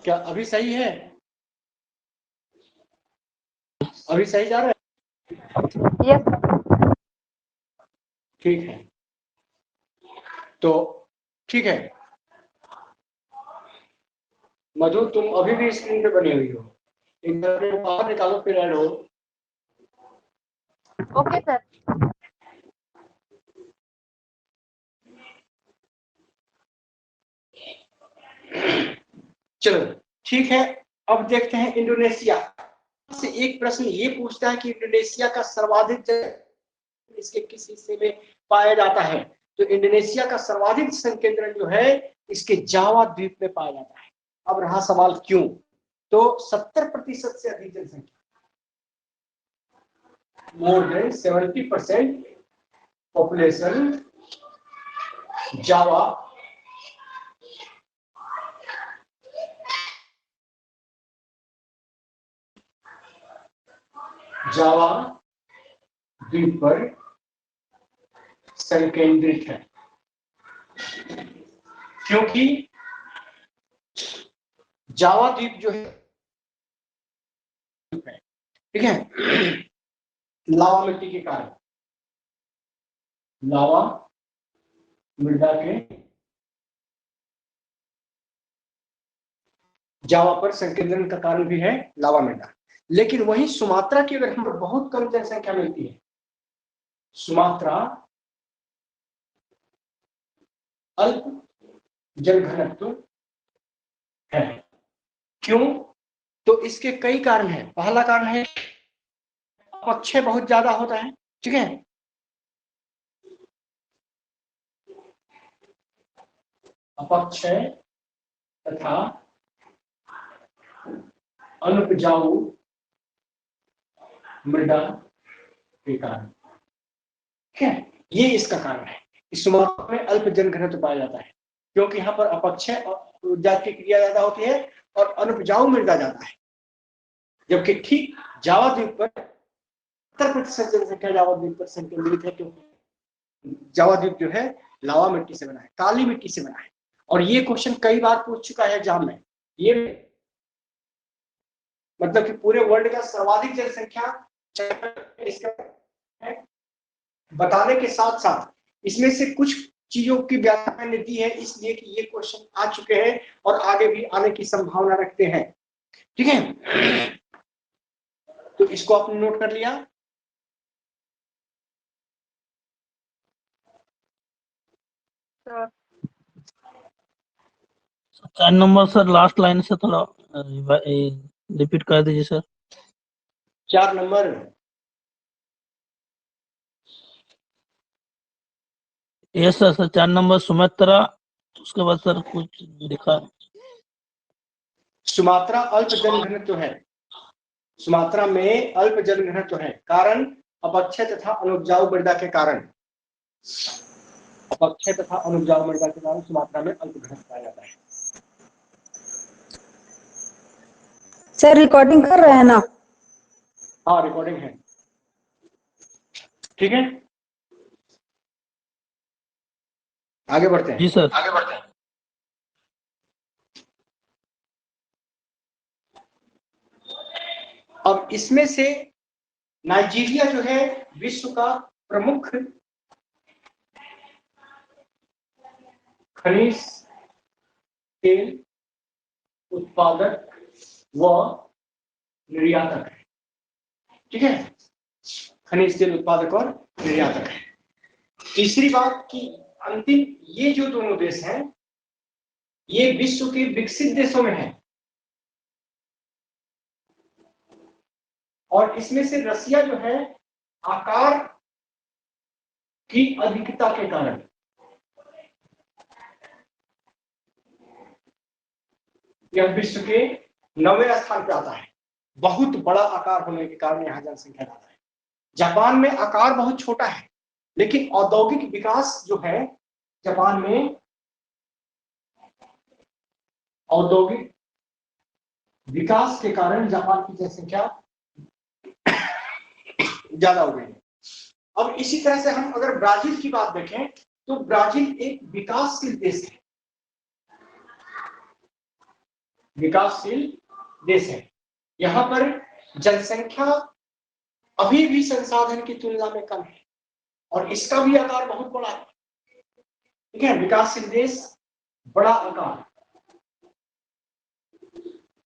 क्या अभी सही है? अभी सही जा रहा है? यस। ठीक है, तो ठीक है मधु, तुम अभी भी स्क्रीन पे बनी हुई हो, एक बार बाहर निकालो फिर ऐड हो। Okay sir. चलो ठीक है, अब देखते हैं इंडोनेशिया से। एक प्रश्न ये पूछता है कि इंडोनेशिया का सर्वाधिक जल इसके किस हिस्से में पाया जाता है? तो इंडोनेशिया का सर्वाधिक संकेंद्रण जो है इसके जावा द्वीप में पाया जाता है। अब रहा सवाल क्यों, तो 70% से अधिक जनसंख्या, मोर देन 70% पॉपुलेशन जावा जावा द्वीप पर संकेंद्रित है, क्योंकि जावा द्वीप जो है ठीक है लावा मिट्टी के कारण, लावा मृदा के जावा पर संकेंद्रण का कारण भी है लावा मृदा। लेकिन वहीं सुमात्रा की अगर हम बहुत कम जनसंख्या मिलती है, सुमात्रा अल्प जल घनत्व है। क्यों? तो इसके कई कारण हैं। पहला कारण है अपक्षय बहुत ज्यादा होता है, ठीक है, अपक्षय तथा अनुपजाऊ मृदा के कारण, ठीक है, ये इसका कारण है। इस सुमात्रा में अल्प जल घनत्व पाया जाता है क्योंकि यहाँ पर अपक्षय और ऊर्जा की क्रिया ज्यादा होती है और अनुपजाऊ मृदा ज्यादा है। जबकि ठीक जावा द्वीप पर 70% जनसंख्या जावा द्वीप पर संकेंद्रित है, क्योंकि जावा द्वीप जो है लावा मिट्टी से बना है, काली मिट्टी से बना है। और ये क्वेश्चन कई बार पूछ चुका है एग्जाम में। ये मतलब कि पूरे वर्ल्ड का सर्वाधिक जनसंख्या इसका बताने के साथ साथ इसमें से कुछ चीजों की व्याख्या मैंने दी है, इसलिए कि ये क्वेश्चन आ चुके हैं और आगे भी आने की संभावना रखते हैं, ठीक है। तो इसको आपने नोट कर लिया। Sir 4 number sir last line से थोड़ा रिपीट कर दीजिए sir. 4 number yes sir, sir 4 number Sumitra, उसके बाद सर कुछ लिखा। सुमात्रा अल्प जल घनत्व है, सुमात्रा में अल्प जल घनत्व है, कारण अपक्षय तथा अनुपजाऊ मृदा के कारण, अपक्षय तथा अनुपजाऊ मृदा के कारण सुमात्रा में अल्प घनत्व पाया जाता है। सर रिकॉर्डिंग कर रहे हैं ना? हाँ रिकॉर्डिंग है, ठीक है, आगे बढ़ते हैं। जी सर। आगे बढ़ते हैं। अब इसमें से नाइजीरिया जो है विश्व का प्रमुख खनिज तेल उत्पादक व निर्यातक है, ठीक है, खनिज तेल उत्पादक और निर्यातक है। तीसरी बात कि अंतिम ये जो दोनों देश हैं ये विश्व के विकसित देशों में हैं, और इसमें से रसिया जो है आकार की अधिकता के कारण यह विश्व के 9वें स्थान पर आता है। बहुत बड़ा आकार होने के कारण यहाँ जनसंख्या ज्यादा है। जापान में आकार बहुत छोटा है, लेकिन औद्योगिक विकास जो है जापान में, औद्योगिक विकास के कारण जापान की जनसंख्या ज्यादा हो गई है। अब इसी तरह से हम अगर ब्राजील की बात देखें तो ब्राजील एक विकासशील देश है, विकासशील देश है। यहाँ पर जनसंख्या अभी भी संसाधन की तुलना में कम है और इसका भी आकार बहुत बड़ा है। ठीक है, विकासशील देश बड़ा आकार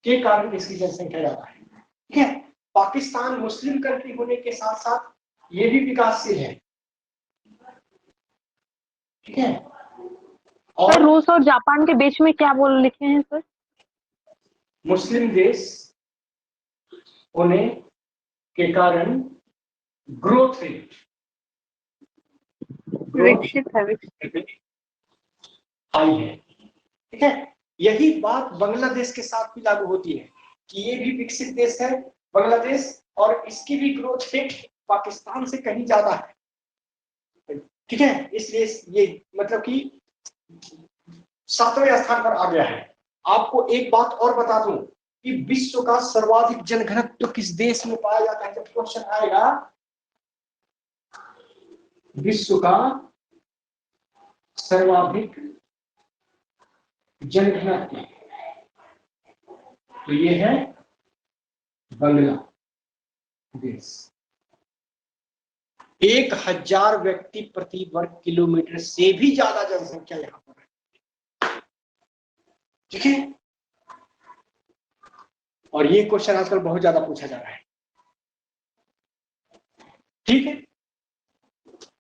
के कारण इसकी जनसंख्या ज्यादा है। ठीक है, पाकिस्तान मुस्लिम कंट्री होने के साथ साथ ये भी विकासशील है। ठीक है, सर और रूस और जापान के बीच में क्या बोल लिखे हैं सर? मुस्लिम देश होने के कारण ग्रोथ रेट विकसित है, विकसित। हाई है। ठीक है, यही बात बांग्लादेश के साथ भी लागू होती है कि ये भी विकसित देश है बांग्लादेश, और इसकी भी ग्रोथ रेट पाकिस्तान से कहीं ज्यादा है। ठीक है, इसलिए ये मतलब कि 7वें स्थान पर आ गया है। आपको एक बात और बता दूं कि विश्व का सर्वाधिक जनघनत्व किस देश में पाया जाता है। जब क्वेश्चन आएगा विश्व का सर्वाधिक जनघनत्व, तो ये है बांग्लादेश। 1000 व्यक्ति प्रति वर्ग किलोमीटर से भी ज्यादा जनसंख्या यहां पर है। ठीक है, और ये क्वेश्चन आजकल बहुत ज्यादा पूछा जा रहा है। ठीक है,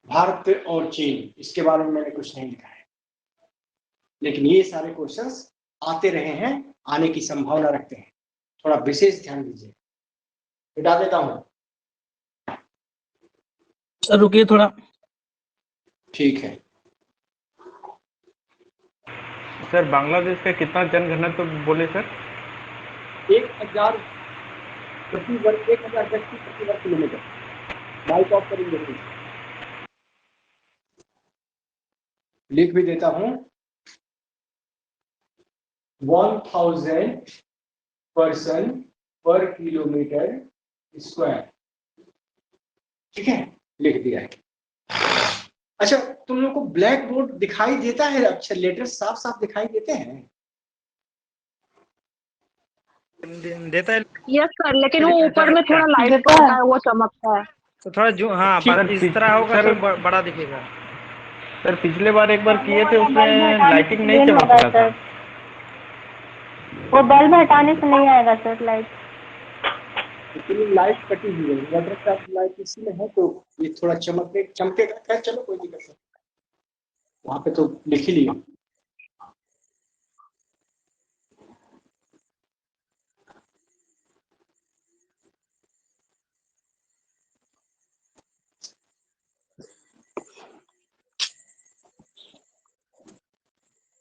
भारत और चीन, इसके बारे में मैंने कुछ नहीं लिखा है, लेकिन ये सारे क्वेश्चंस आते रहे हैं, आने की संभावना रखते हैं। थोड़ा विशेष ध्यान दीजिए। मिटा देता हूं। सर रुकिए थोड़ा। ठीक है, सर बांग्लादेश का कितना जनघनत्व बोले सर? 1000 प्रति वर्ग 1000 व्यक्ति प्रति वर्ग किलोमीटर। माइक ऑफ करेंगे, लिख भी देता हूं। 1000 पर्सन पर किलोमीटर स्क्वायर। ठीक है, लिख दिया है। अच्छा, तुम लोग को ब्लैक बोर्ड दिखाई देता है? अक्षर लेटर साफ साफ दिखाई देते हैं? देता है यस सर, लेकिन वो ऊपर में थोड़ा लाइट देता पड़ता है। है, वो चमकता है। तो थोड़ा जो हाँ ठीक, इस तरह होगा सर, तो बड़ा दिखेगा। सर पिछले बार एक बार किए थे उसमें लाइटिंग नहीं चमक रहा था। वो बल्ब हटाने से नहीं आएगा सर लाइट। इतनी लाइट कटी हुई है, वाटर का लाइट इसी में है, तो ये थोड़ा चमकेगा। खैर चलो, कोई दिक्कत नहीं, वहां पे तो लिख ही लिया।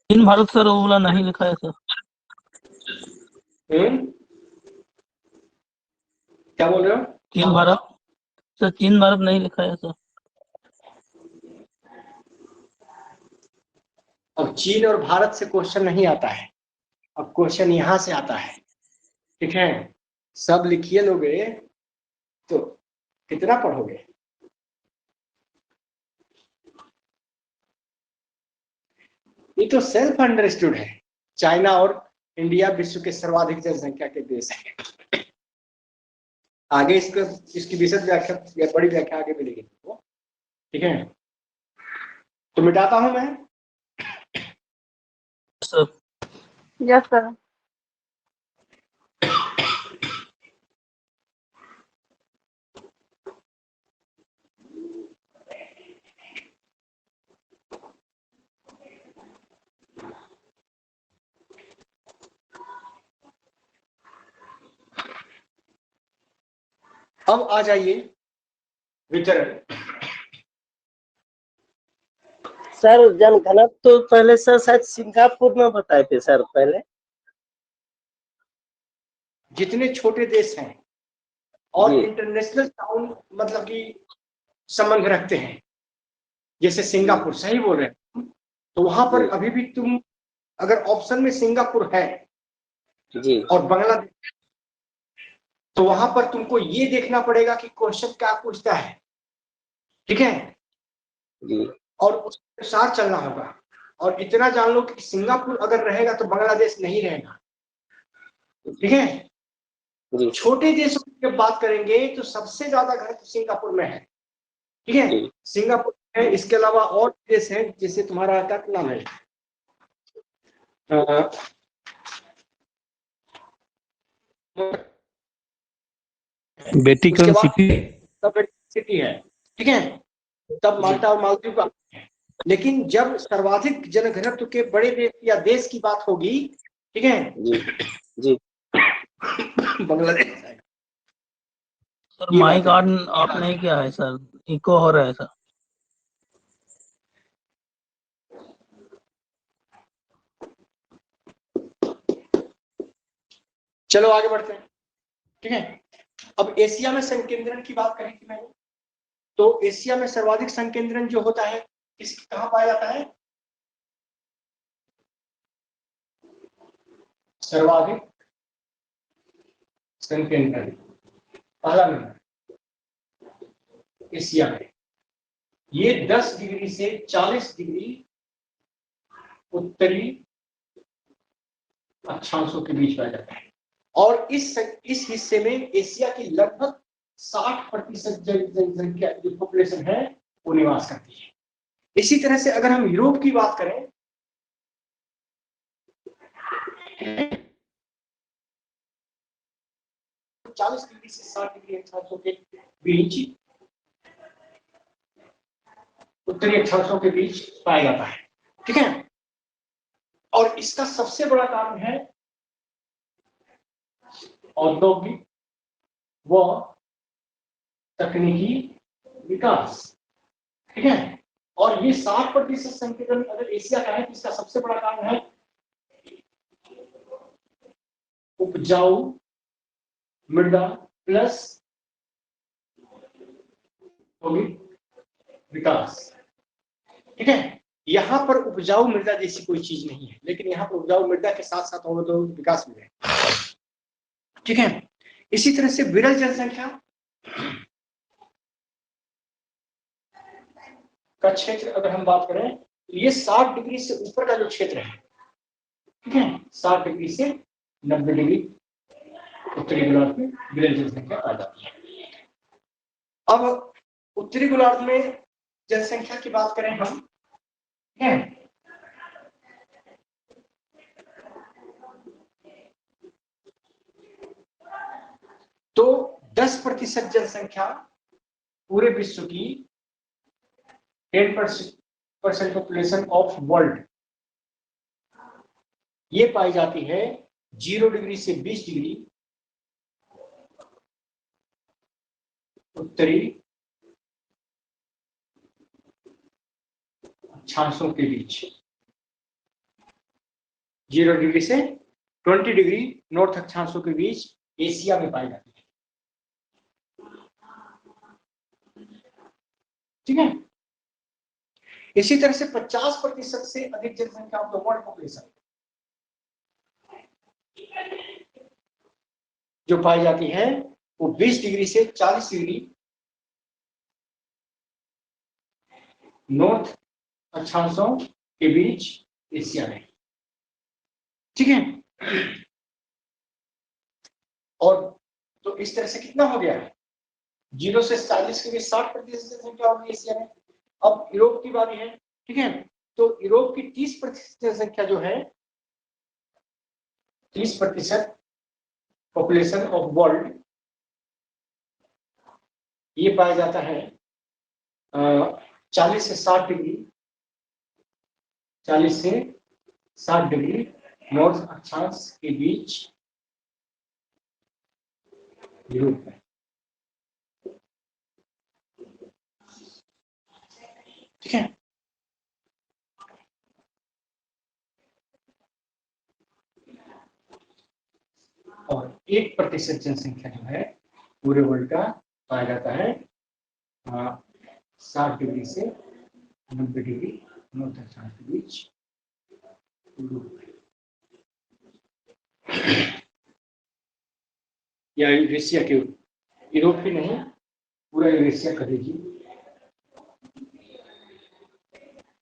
चीन भारत सर वो वाला नहीं लिखा है सर। क्या बोल रहे हो? चीन भारत सर, चीन भारत नहीं लिखा है सर। अब चीन और भारत से क्वेश्चन नहीं आता है, अब क्वेश्चन यहां से आता है। ठीक है, सब लिखिए लोगे तो कितना पढ़ोगे? ये तो सेल्फ अंडरस्टूड है। चाइना और इंडिया विश्व के सर्वाधिक जनसंख्या के देश हैं। आगे इसकी विशद व्याख्या या बड़ी व्याख्या आगे मिलेगी। ठीक है, तो मिटाता हूं मैं। Sir yes sir. अब आ जाइए वितरण। सर जनघनत्व तो पहले सर शायद सिंगापुर में बताए थे सर पहले। जितने छोटे देश हैं और जी। इंटरनेशनल टाउन मतलब कि संबंध रखते हैं, जैसे सिंगापुर, सही बोल रहे हैं, तो वहां पर जी। अभी भी तुम अगर ऑप्शन में सिंगापुर है जी। और बांग्लादेश, तो वहां पर तुमको ये देखना पड़ेगा कि क्वेश्चन क्या पूछता है। ठीक है, जी। और उस अनुसार चलना होगा। और इतना जान लो कि सिंगापुर अगर रहेगा तो बांग्लादेश नहीं रहेगा। ठीक है। जी छोटे देशों की जब बात करेंगे तो सबसे ज्यादा घनत्व सिंगापुर में है। ठीक है, जी। सिंगापुर है। इसके अलावा और देश है, जैसे तुम्हारा क्या नाम है, उसके वेटिकन बाद सिटी। तब सिटी है। ठीक है, तब माल्टा और मालदीव का है। लेकिन जब सर्वाधिक जनघनत्व के बड़े देश या देश की बात होगी, ठीक है, जी जी। बांग्लादेश आएगा। सर ये माइक बात है। ऑन ऑफ नहीं किया है सर, इको हो रहा है सर। चलो आगे बढ़ते हैं। ठीक है, अब एशिया में संकेंद्रण की बात करी थी मैंने, तो एशिया में सर्वाधिक संकेंद्रण जो होता है किस कहां पाया जाता है? सर्वाधिक संकेंद्रण पहला नंबर एशिया में, ये 10 डिग्री से 40 डिग्री उत्तरी अक्षांशों के बीच पाया जाता है। और इस हिस्से में एशिया की लगभग 60% जनसंख्या जो पॉपुलेशन है वो निवास करती है। इसी तरह से अगर हम यूरोप की बात करें, 40 डिग्री से 60 डिग्री अक्षांशों के बीच, उत्तरी अक्षांशों के बीच पाया जाता है। ठीक है, और इसका सबसे बड़ा कारण है औद्योगिक व तकनीकी विकास। ठीक है, और ये 60% संकेतन अगर एशिया का है तो इसका सबसे बड़ा कारण है उपजाऊ मृदा प्लस विकास। ठीक है, यहां पर उपजाऊ मृदा जैसी कोई चीज नहीं है, लेकिन यहाँ पर उपजाऊ मृदा के साथ साथ औद्योगिक विकास भी है। ठीक है, इसी तरह से विरल जनसंख्या का क्षेत्र अगर हम बात करें तो ये 60 डिग्री से ऊपर का जो क्षेत्र है, ठीक है, 60 डिग्री से 90 डिग्री उत्तरी गोलार्ध में विरल जनसंख्या आ जाती है। अब उत्तरी गोलार्ध में जनसंख्या की बात करें हम, ठीक है, तो 10% जनसंख्या पूरे विश्व की 10% पॉपुलेशन ऑफ वर्ल्ड ये पाई जाती है 0 डिग्री से 20 डिग्री उत्तरी अक्षांशों के बीच, 0 डिग्री से 20 डिग्री नॉर्थ अक्षांशों के बीच एशिया में पाई जाती है। ठीक है, इसी तरह से 50% से अधिक जनसंख्या ऑफ द वर्ल्ड पॉपुलेशन जो पाई जाती है वो 20 डिग्री से 40 डिग्री नॉर्थ अक्षांशों के बीच एशिया में। ठीक है, और तो इस तरह से कितना हो गया है, 0 से 40 के बीच 60% जनसंख्या होगी एशिया में। अब यूरोप की बारी है। ठीक है, तो यूरोप की 30% जनसंख्या जो है, 30% पॉपुलेशन ऑफ वर्ल्ड ये पाया जाता है 40 से 60 डिग्री, 40 से 60 डिग्री नॉर्थ अक्षांश के बीच यूरोप में। ठीक है, और 1% जनसंख्या जो है पूरे वर्ल्ड का पाया जाता है 60 डिग्री से 90 डिग्री नॉर्थ अक्षांश के बीच यूरोप में या यूरेशिया के, यूरोप ही नहीं पूरा यूरेशिया करेगी,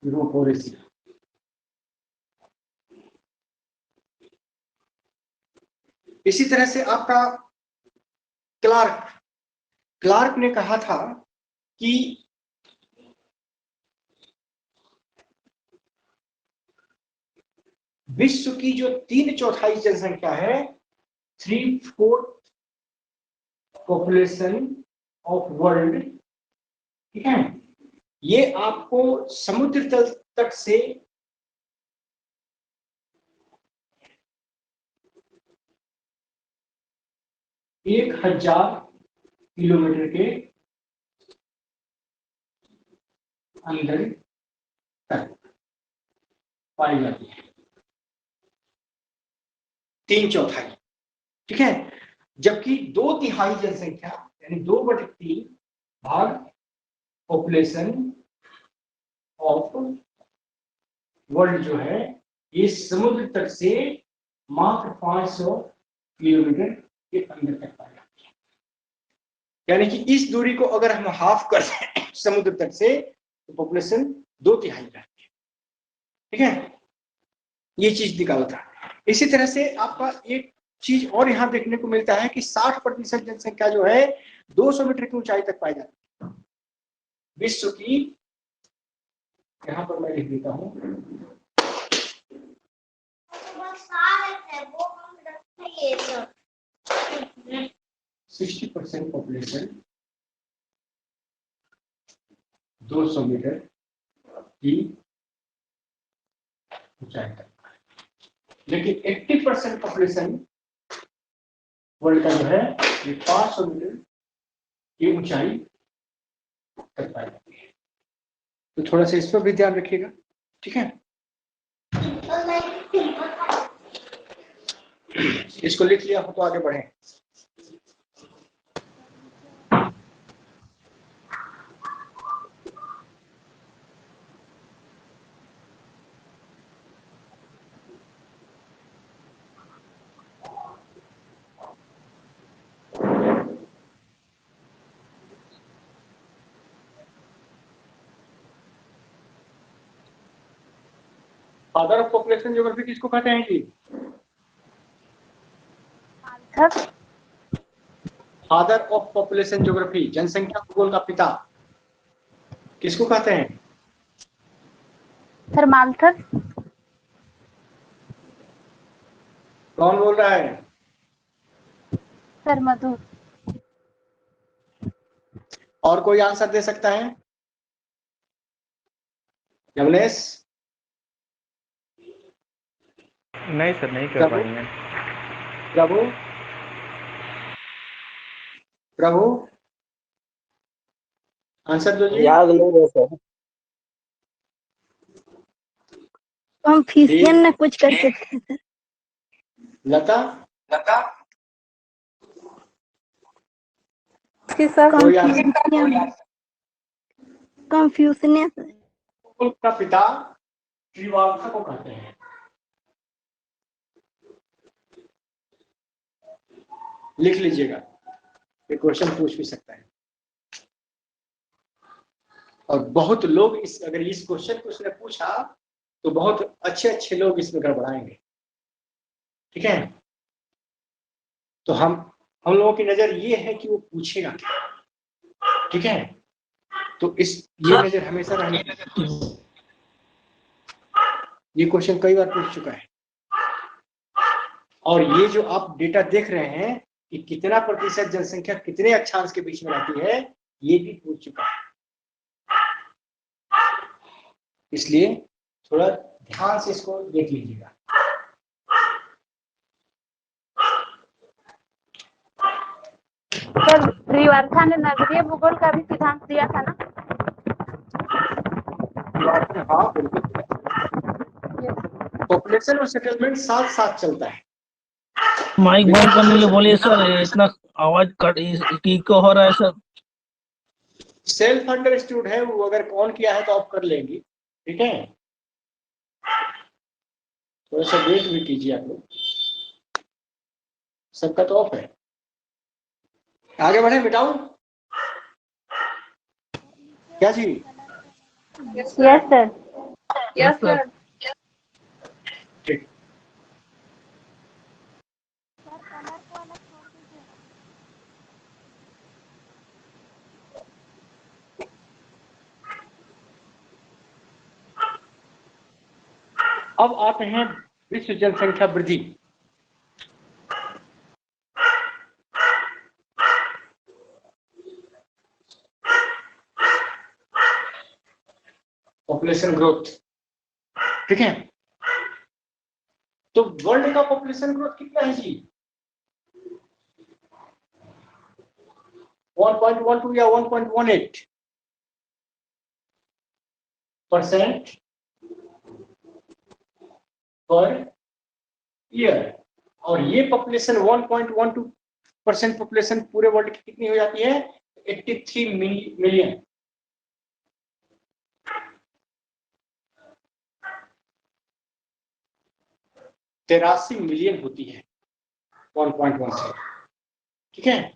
यूरोप और एशिया। इसी तरह से आपका क्लार्क ने कहा था कि विश्व की जो 3/4 जनसंख्या है, 3/4 पॉपुलेशन ऑफ वर्ल्ड, ठीक है, ये आपको समुद्र तल तक से 1000 किलोमीटर के अंदर तक पाई जाती है। 3/4, ठीक है, जबकि 2/3 जनसंख्या यानी 2/3 भाग पॉपुलेशन ऑफ वर्ल्ड जो है, ये समुद्र तक से मात्र 500 किलोमीटर के अंदर तक पाई जाती है। यानी कि इस दूरी को अगर हम हाफ कर दें समुद्र तक से, तो पॉपुलेशन 2/3 रहती है, ठीक है, ये चीज निकाला था। इसी तरह से आपका एक चीज और यहाँ देखने को मिलता है कि 60% जनसंख्या जो है 200 मीटर की ऊंचाई तक पाई जाती है विश्व की। यहाँ पर मैं लिख देता हूँ, 60% पॉपुलेशन 200 मीटर की ऊंचाई तक, लेकिन 80% पॉपुलेशन वर्ल्ड का जो है ये 500 मीटर की ऊंचाई तक पाई जाती है। तो थोड़ा सा इस पर भी ध्यान रखिएगा, ठीक है। इसको लिख लिया हो तो आगे बढ़े। फादर ऑफ पॉपुलेशन ज्योग्राफी किसको कहते हैं जी? फादर ऑफ पॉपुलेशन ज्योग्राफी, जनसंख्या भूगोल का पिता, किसको कहते हैं? Sir Malthus. कौन बोल रहा है? सर मधु। और कोई आंसर दे सकता है? यमलेश? नहीं सर, नहीं कर पाएंगे। प्रभु? प्रभु आंसर दो जी। याद नहीं है सर। कंफ्यूजन ने कुछ करके थे सर। लता? कंफ्यूजन का पिता श्रीवास्तव को कहते हैं। लिख लीजिएगा, ये क्वेश्चन पूछ भी सकता है। और बहुत लोग अगर इस क्वेश्चन को उसने पूछा तो बहुत अच्छे लोग इसमें गड़बड़ाएंगे, ठीक है। तो हम लोगों की नजर ये है कि वो पूछेगा क्या, ठीक है। तो ये नजर हमेशा रहनी। ये क्वेश्चन कई बार पूछ चुका है, और ये जो आप डेटा देख रहे हैं कि कितना प्रतिशत जनसंख्या कितने अक्षांश के बीच में रहती है, ये भी पूछ चुका है। इसलिए थोड़ा ध्यान से इसको देख लीजिएगा। सर श्रीवास्तव ने नगरीय भूगोल का भी सिद्धांत दिया था ना? हाँ बिल्कुल, पॉपुलेशन और सेटलमेंट साथ साथ चलता है। माइक बंद करने के लिए बोलिए सर, इतना आवाज कट इको हो रहा है सर। सेल्फ अंडरस्टूड है वो, अगर ऑन किया है तो ऑफ कर लेंगी, ठीक है। थोड़ा सा वेट भी कीजिए आप लोग, सबका तो ऑफ है। आगे बढ़े, मिटाऊं क्या जी? Yes sir. Yes sir. ठीक। अब आते हैं विश्व जनसंख्या वृद्धि। पॉपुलेशन ग्रोथ, ठीक है। तो वर्ल्ड का पॉपुलेशन ग्रोथ कितना है जी? 1.12 या 1.18% पर ईयर, और ये पॉपुलेशन 1.12% पॉपुलेशन पूरे वर्ल्ड की कितनी हो जाती है? 83 मिलियन। तिरासी मिलियन होती है 1.1 से, ठीक है।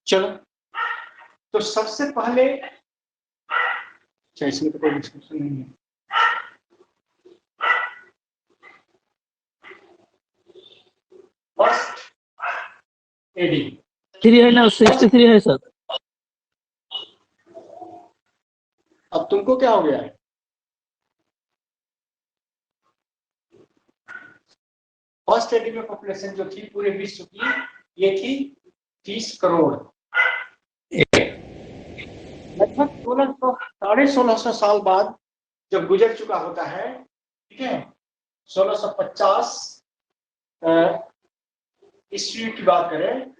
चलो, तो सबसे पहले, इसमें तो कोई डिस्कशन नहीं है। फर्स्ट एडी 3 है ना, 63 है सर। अब तुमको क्या हो गया है? फर्स्ट एडी में पॉपुलेशन जो थी पूरे विश्व की, ये थी 30 करोड़। लगभग 1600 साल बाद जब गुजर चुका होता है, ठीक है, 1650 ईस्वी की बात करें,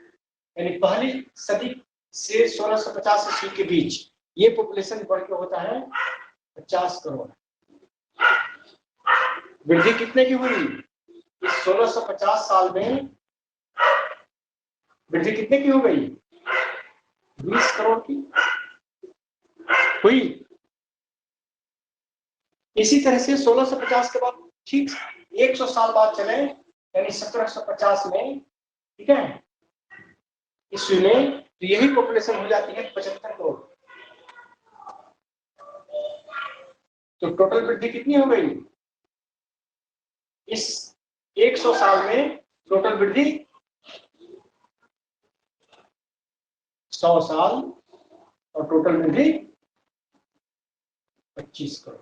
यानी पहली सदी से 1650 ईस्वी के बीच ये पॉपुलेशन बढ़ के होता है 50 करोड़। वृद्धि कितने की हुई इस 1650 साल में? वृद्धि कितने की हो गई? 20 करोड़ की हुई। इसी तरह से 1650 के बाद ठीक 100 साल बाद चले, यानी 1750 में, ठीक है, ईस्वी में, तो यही पॉपुलेशन हो जाती है 75 करोड़। तो टोटल वृद्धि कितनी हो गई इस 100 साल में? टोटल वृद्धि 100 साल, और टोटल वृद्धि 25 करोड़।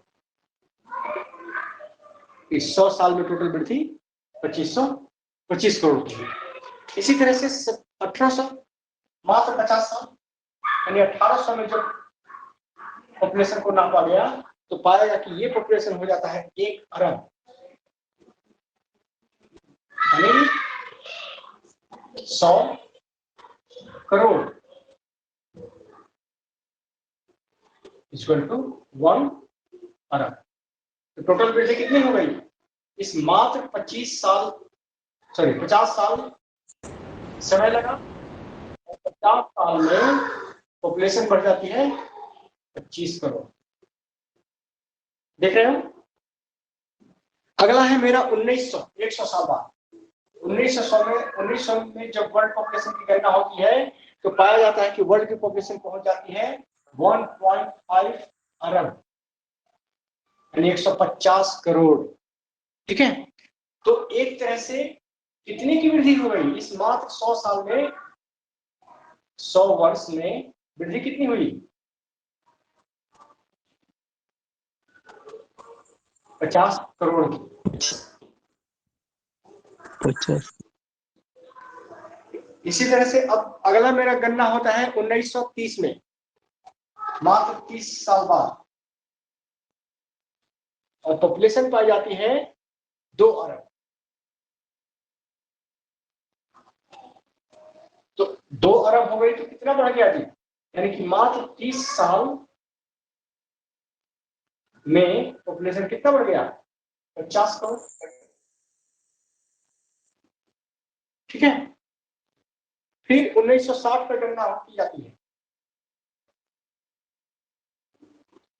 इस 100 साल में टोटल वृद्धि 25 करोड़ की। इसी तरह से 1800, मात्र 50 साल, यानी 1800 में जब पॉपुलेशन को नापा गया तो पाया गया कि ये पॉपुलेशन हो जाता है 1 अरब, यानी 100 करोड़ इक्वल टू 1 अरब। तो टोटल वृद्धि कितनी हो गई इस मात्र 50 साल समय लगा, और 50 साल में पॉपुलेशन बढ़ जाती है 25 करोड़। देख रहे हो? अगला है मेरा 1900, 100 साल बाद। 1900 में जब वर्ल्ड पॉपुलेशन की गणना होती है तो पाया जाता है कि वर्ल्ड की पॉपुलेशन पहुंच जाती है 1.5 अरब, यानी 150 करोड़, ठीक है। तो एक तरह से कितने की वृद्धि हो गई इस मात्र 100 साल में? 100 वर्ष में वृद्धि कितनी हुई? 50 करोड़ की। 50। इसी तरह से अब अगला मेरा गणना होता है 1930 में, मात्र 30 साल बाद, और पॉपुलेशन पाई जाती है 2 अरब। तो 2 अरब हो गई तो कितना बढ़ गया जी? यानी कि मात्र 30 साल में पॉपुलेशन कितना बढ़ गया? 50 करोड़, ठीक है। फिर 1960 पर गणना की जाती है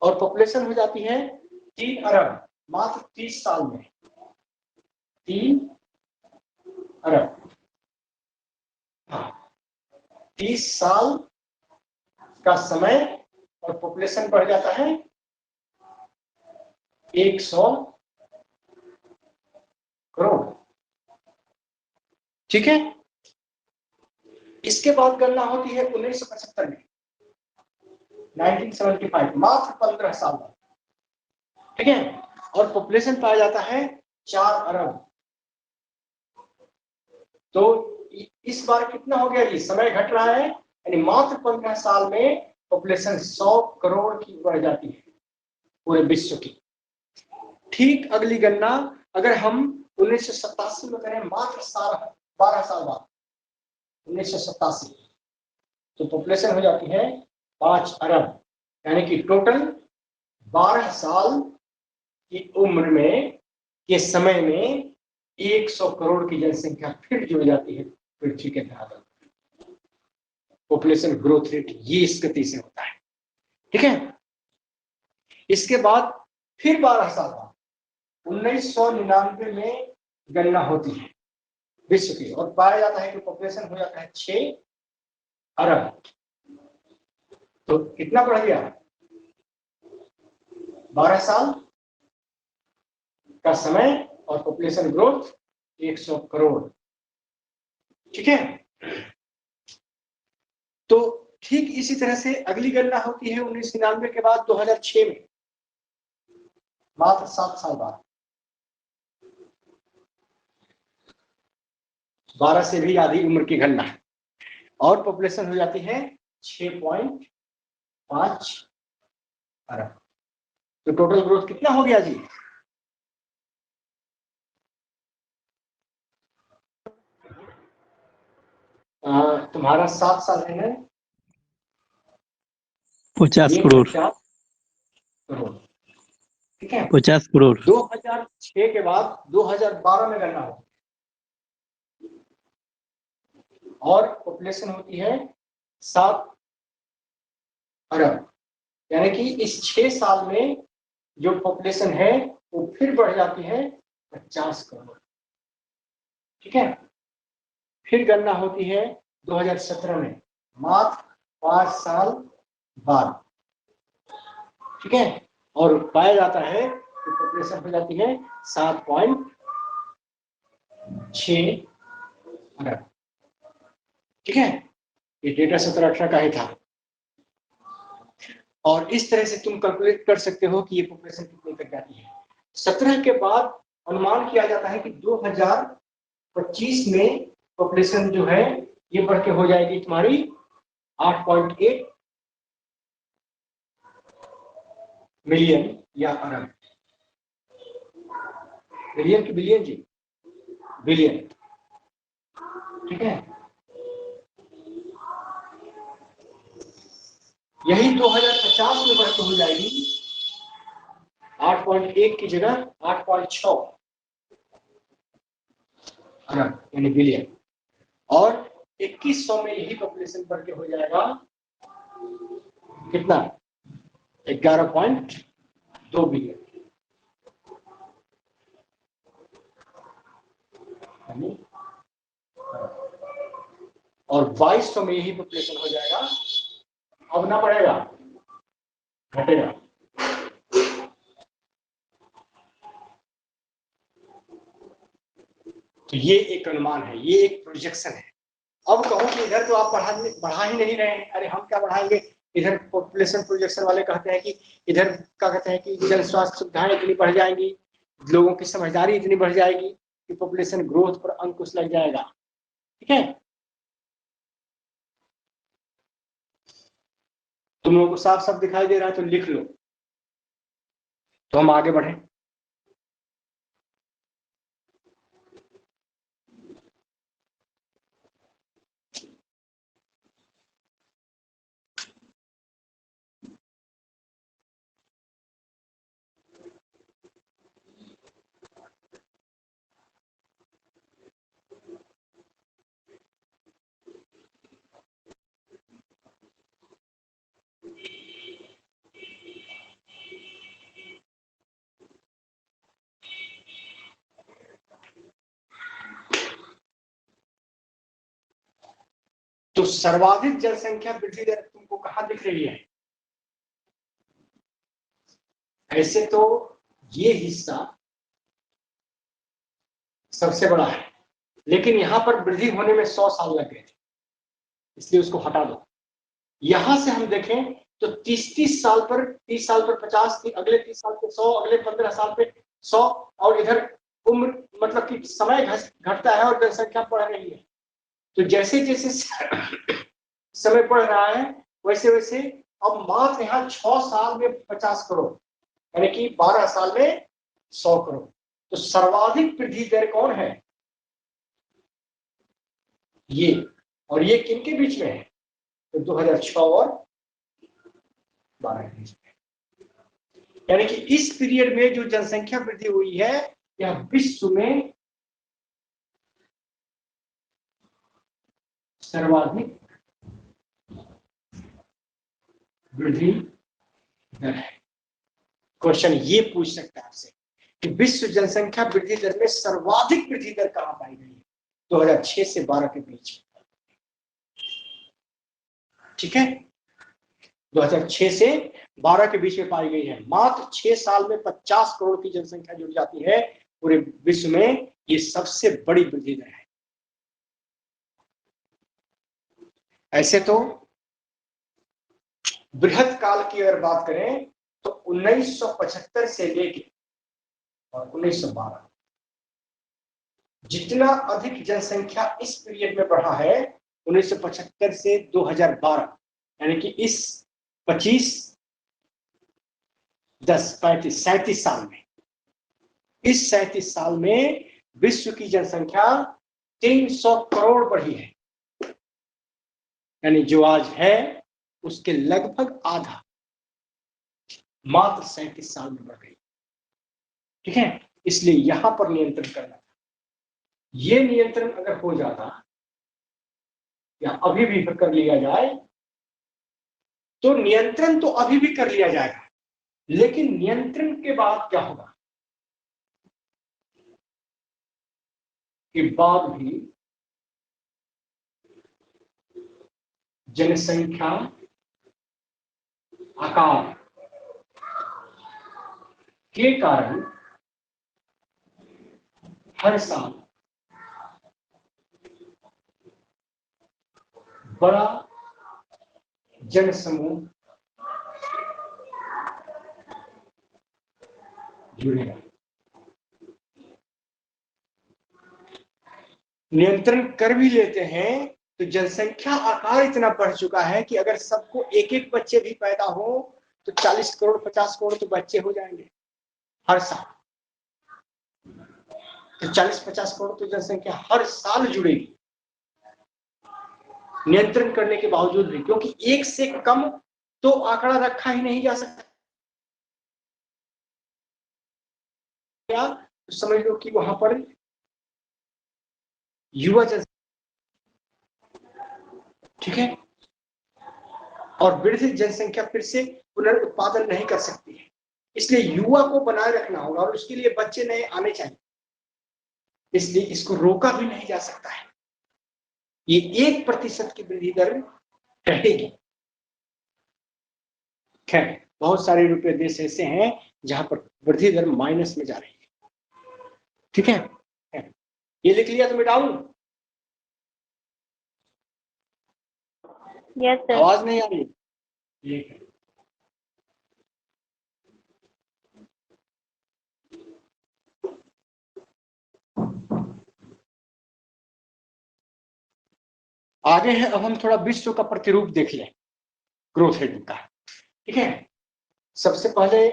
और पॉपुलेशन हो जाती है 3 अरब, मात्र 30 साल में 3 अरब। हाँ, 30 साल का समय और पॉपुलेशन बढ़ जाता है 100 करोड़। ठीक है। इसके बाद गणना होती है 1975 में, 1975, मात्र 15 साल बाद। ठीक है। और पॉपुलेशन पाया जाता है 4 अरब। तो इस बार कितना हो गया जी, समय घट रहा है, यानी मात्र 15 साल में पॉपुलेशन 100 करोड़ की बढ़ जाती है पूरे विश्व की। ठीक अगली गणना अगर हम 1987 में करें, मात्र 12 साल बाद 1987, तो पॉपुलेशन हो जाती है 5 अरब। यानी कि टोटल 12 साल की उम्र में के समय में 100 करोड़ की जनसंख्या फिर जुड़ जाती है पृथ्वी के धरातल पर। पॉपुलेशन ग्रोथ रेट ये इस गति से होता है। ठीक है। इसके बाद फिर 12 साल बाद 1999 में गणना होती है विश्व की, और पाया जाता है कि पॉपुलेशन हो जाता है 6 अरब। तो कितना बढ़ गया, 12 साल का समय और पॉपुलेशन ग्रोथ 100 करोड़। ठीक है। तो ठीक इसी तरह से अगली गणना होती है 1999 के बाद 2006 में, मात्र 7 साल बाद, 12 से भी आधी उम्र की गणना, और पॉपुलेशन हो जाती है 6.5 अरब। तो टोटल ग्रोथ कितना हो गया जी, तुम्हारा 7 साल है, 50 ये करोड़ 50 करोड़। ठीक है। 50 करोड़ 2006 के बाद 2012 में गणना होती है और पॉपुलेशन होती है 7 अरब। यानी कि इस 6 साल में जो पॉपुलेशन है वो फिर बढ़ जाती है 50 करोड़। ठीक है। फिर गणना होती है 2017 में, मात्र 5 साल बाद। ठीक है। और पाया जाता है कि पॉपुलेशन हो जाती है 7.6 अरब। ठीक है। ये डेटा 17-18 का ही था। और इस तरह से तुम कैलकुलेट कर सकते हो कि ये पॉपुलेशन कितनी तक जाती है। 17 के बाद अनुमान किया जाता है कि 2025 में पॉपुलेशन जो है ये बढ़ के हो जाएगी तुम्हारी 8.8 मिलियन या अरब। मिलियन की बिलियन जी, बिलियन। ठीक है। यही 2050 में बढ़ के हो जाएगी 8.1 की जगह 8.6 अरब यानी बिलियन। और 2100 में यही पॉपुलेशन बढ़ के हो जाएगा कितना, 11.2 बिलियन। और 2200 में यही पॉपुलेशन हो जाएगा, अब ना बढ़ेगा, घटेगा। तो ये एक अनुमान है, ये एक प्रोजेक्शन है। अब कहो कि इधर तो आप बढ़ा ही नहीं रहे हैं, अरे हम क्या बढ़ाएंगे। इधर पॉपुलेशन प्रोजेक्शन वाले कहते हैं कि इधर क्या कहते हैं कि जन स्वास्थ्य सुविधाएं इतनी बढ़ जाएंगी, लोगों की समझदारी इतनी बढ़ जाएगी कि पॉपुलेशन ग्रोथ पर अंकुश लग जाएगा। ठीक है। तुम लोगों को साफ साफ दिखाई दे रहा है तो लिख लो, तो हम आगे बढ़े। तो सर्वाधिक जनसंख्या वृद्धि दर तुमको कहां दिख रही है? ऐसे तो ये हिस्सा सबसे बड़ा है, लेकिन यहां पर वृद्धि होने में 100 साल लग गए थे, इसलिए उसको हटा दो। यहां से हम देखें तो 30 साल पर 50, अगले 30 साल पे 100, अगले 15 साल पे 100, और इधर उम्र मतलब कि समय घटता है और जनसंख्या बढ़ रही है। तो जैसे जैसे समय बढ़ रहा है वैसे वैसे अब मात्र यहाँ 6 साल में 50 करोड़, यानी कि 12 साल में 100 करोड़। तो सर्वाधिक वृद्धि दर कौन है? ये, और ये किनके बीच में है? तो 2006 और 12 के बीच में। यानी कि इस पीरियड में जो जनसंख्या वृद्धि हुई है यह विश्व में सर्वाधिक वृद्धि दर है। क्वेश्चन ये पूछ सकता है आपसे कि विश्व जनसंख्या वृद्धि दर में सर्वाधिक वृद्धि दर कहां पाई गई है? 2006 से 12 के बीच में। ठीक है, 2006 से 12 के बीच में पाई गई है। मात्र 6 साल में 50 करोड़ की जनसंख्या जुड़ जाती है पूरे विश्व में। ये सबसे बड़ी वृद्धि दर है। ऐसे तो बृहद काल की अगर बात करें तो 1975 से लेके और 1912 जितना अधिक जनसंख्या इस पीरियड में बढ़ा है 1975 से 2012, यानी कि इस 37 साल में, इस 37 साल में विश्व की जनसंख्या 300 करोड़ बढ़ी है। यानी जो आज है उसके लगभग आधा मात्र 37 साल में बढ़ गई। ठीक है, इसलिए यहां पर नियंत्रण करना था। ये नियंत्रण अगर हो जाता या अभी भी कर लिया जाए तो नियंत्रण तो अभी भी कर लिया जाएगा, लेकिन नियंत्रण के बाद क्या होगा कि बाद भी जनसंख्या आकार के कारण हर साल बड़ा जनसमूह जुड़ेगा। नियंत्रण कर भी लेते हैं तो जनसंख्या आकार इतना बढ़ चुका है कि अगर सबको एक एक बच्चे भी पैदा हो तो 40 करोड़ 50 करोड़ तो बच्चे हो जाएंगे हर साल। तो 40-50 करोड़ तो जनसंख्या हर साल जुड़ेगी नियंत्रण करने के बावजूद भी, क्योंकि एक से कम तो आंकड़ा रखा ही नहीं जा सकता। क्या तो समझ लो कि वहां पर युवा जनसंख्या, ठीक है, और वृद्ध जनसंख्या फिर से पुनरुत्पादन नहीं कर सकती है। इसलिए युवा को बनाए रखना होगा और उसके लिए बच्चे नए आने चाहिए। इसलिए इसको रोका भी नहीं जा सकता है। ये 1% की वृद्धि दर रहेगी। खैर, बहुत सारे यूरोपीय देश ऐसे हैं जहां पर वृद्धि दर माइनस में जा रही है। ठीक है, ये लिख लिया तो मिटाऊं? Yes sir. आवाज नहीं आ रही? ठीक है, आगे है। अब हम थोड़ा विश्व का प्रतिरूप देख लें ग्रोथ रेट का। ठीक है, सबसे पहले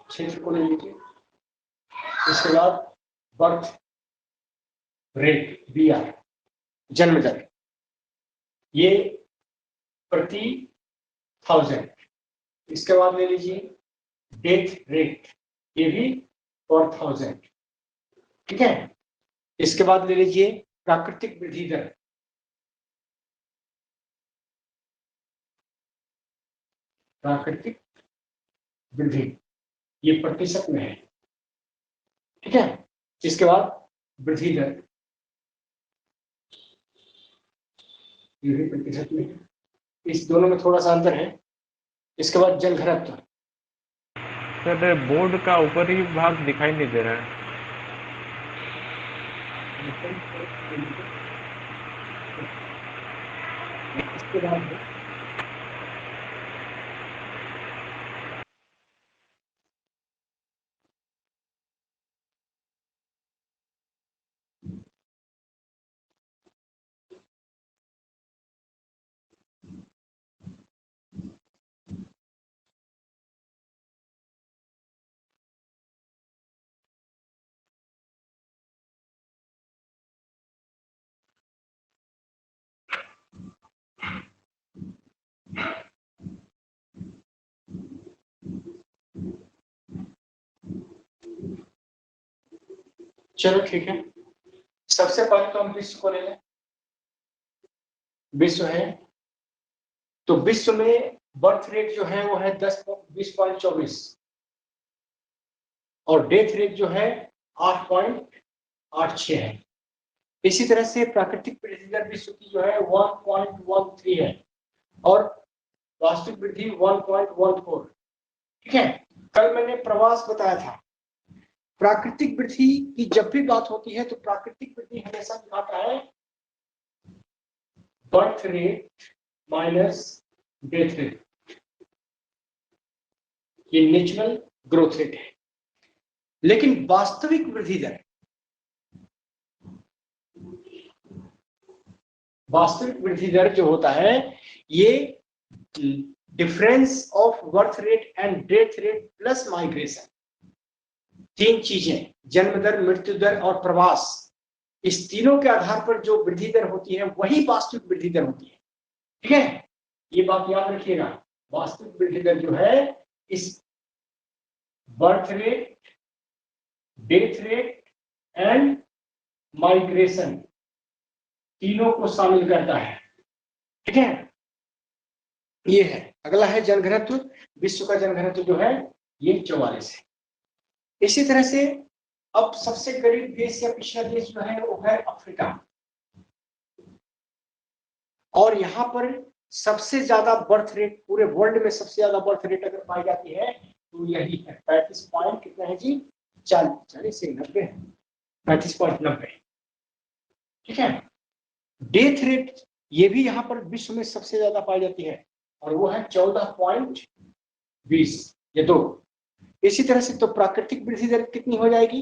क्षेत्र को ले लीजिए, इसके बाद बर्थ रेट BR, जन्म दर, ये प्रति 1000। इसके बाद ले लीजिए डेथ रेट, ये भी पर 1000। ठीक है, इसके बाद ले लीजिए प्राकृतिक वृद्धि दर, प्राकृतिक वृद्धि ये प्रतिशत में है। ठीक है, इसके बाद वृद्धि दर, ये भी प्रतिशत में है। इस दोनों में थोड़ा सा अंतर है। इसके बाद जल घनत्व। सर बोर्ड का ऊपरी भाग दिखाई नहीं दे रहा है। इसके बाद है चलो ठीक है। सबसे पहले तो हम विश्व को ले लें। विश्व है तो विश्व में बर्थ रेट जो है वो है 20.24 और डेथ रेट जो है 8.86 है। इसी तरह से प्राकृतिक वृद्धि दर विश्व की जो है 1.13 है और वास्तविक वृद्धि 1.14। ठीक है। कल मैंने प्रवास बताया था। प्राकृतिक वृद्धि की जब भी बात होती है तो प्राकृतिक वृद्धि हमेशा दिखाता है birth rate minus death rate, ये नेचुरल ग्रोथ रेट है। लेकिन वास्तविक वृद्धि दर, वास्तविक वृद्धि दर जो होता है ये difference of birth rate and death rate plus migration, तीन चीजें, जन्म दर, मृत्यु दर और प्रवास, इस तीनों के आधार पर जो वृद्धि दर होती है वही वास्तविक वृद्धि दर होती है। ठीक है, ये बात याद रखिएगा। वास्तविक वृद्धि दर जो है इस birth rate, death rate and migration तीनों को शामिल करता है। ठीक है, ये है। अगला है जनघनत्व। विश्व का जनघनत्व जो है ये 44 है। इसी तरह से अब सबसे गरीब देश या पिछड़ा देश जो है वो है अफ्रीका, और यहाँ पर सबसे ज्यादा बर्थ रेट, पूरे वर्ल्ड में सबसे ज्यादा बर्थ रेट अगर पाई जाती है तो यही है 35 पॉइंट कितना है जी, 40 से 90 है, 35.90। ठीक है। डेथ रेट ये भी यहाँ पर विश्व में सबसे ज्यादा पाई जाती है और वो है 14.20, ये 2। इसी तरह से तो प्राकृतिक वृद्धि दर कितनी हो जाएगी,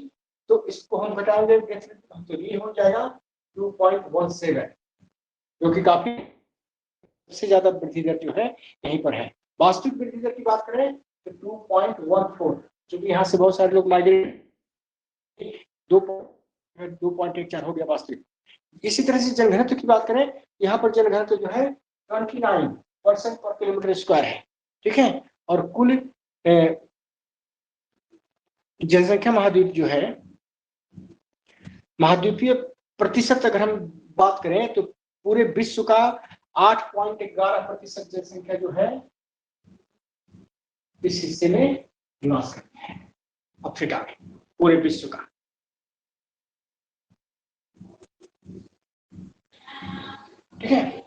तो इसको हम घटाएंगे तो ये हो जाएगा 2.17, जो कि काफी सबसे ज्यादा वृद्धि दर जो है यहीं पर है। वास्तविक वृद्धि दर की बात करें तो 2.14, जो कि यहाँ से बहुत सारे लोग माइग्रेट 2.14 हो गया वास्तविक। इसी तरह से जनघनत्व की बात करें, यहाँ पर जनघनत्व जो है 29% पर किलोमीटर स्क्वायर है। ठीक है, और कुल जनसंख्या महाद्वीप जो है, महाद्वीपीय प्रतिशत अगर हम बात करें तो पूरे विश्व का 8.11% जनसंख्या जो है इस हिस्से में निवास करती है, अफ्रीका में, पूरे विश्व का। ठीक है।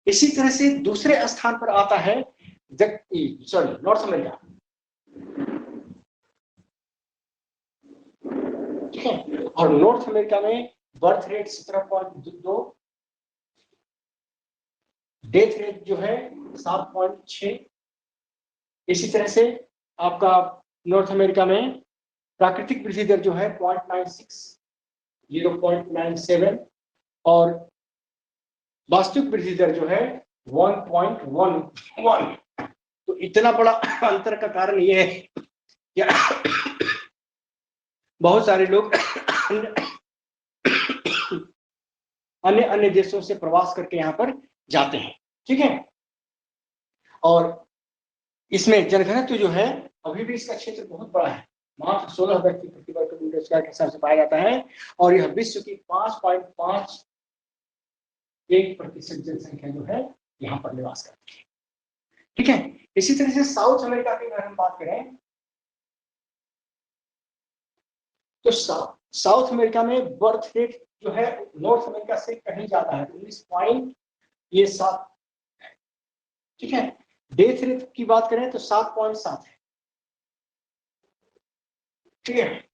इसी तरह से दूसरे स्थान पर आता है नॉर्थ अमेरिका। ठीक है, और नॉर्थ अमेरिका में बर्थ रेट 17.2, डेथ रेट जो है 7.6। इसी तरह से आपका नॉर्थ अमेरिका में प्राकृतिक वृद्धि दर जो है 0.96, 0.97 और वास्तविक वृद्धि दर जो है 1.11। तो इतना बड़ा अंतर का कारण ये है कि बहुत सारे लोग अन्य अन्य देशों से प्रवास करके यहाँ पर जाते हैं। ठीक है, और इसमें जनघनत्व जो है अभी भी इसका क्षेत्र बहुत बड़ा है, मात्र 16 व्यक्ति प्रति वर्ग किलोमीटर स्क्वायर के हिसाब से पाया जाता है, और यह विश्व की 5.51% जनसंख्या जो है यहाँ पर निवास करती है। ठीक है। इसी तरह से साउथ अमेरिका की अगर हम बात करें तो साउथ अमेरिका में बर्थ रेट जो है नॉर्थ अमेरिका से कहीं ज्यादा है, ये 7, ठीक है। डेथ रेट की बात करें तो 7.7 है, ठीक है।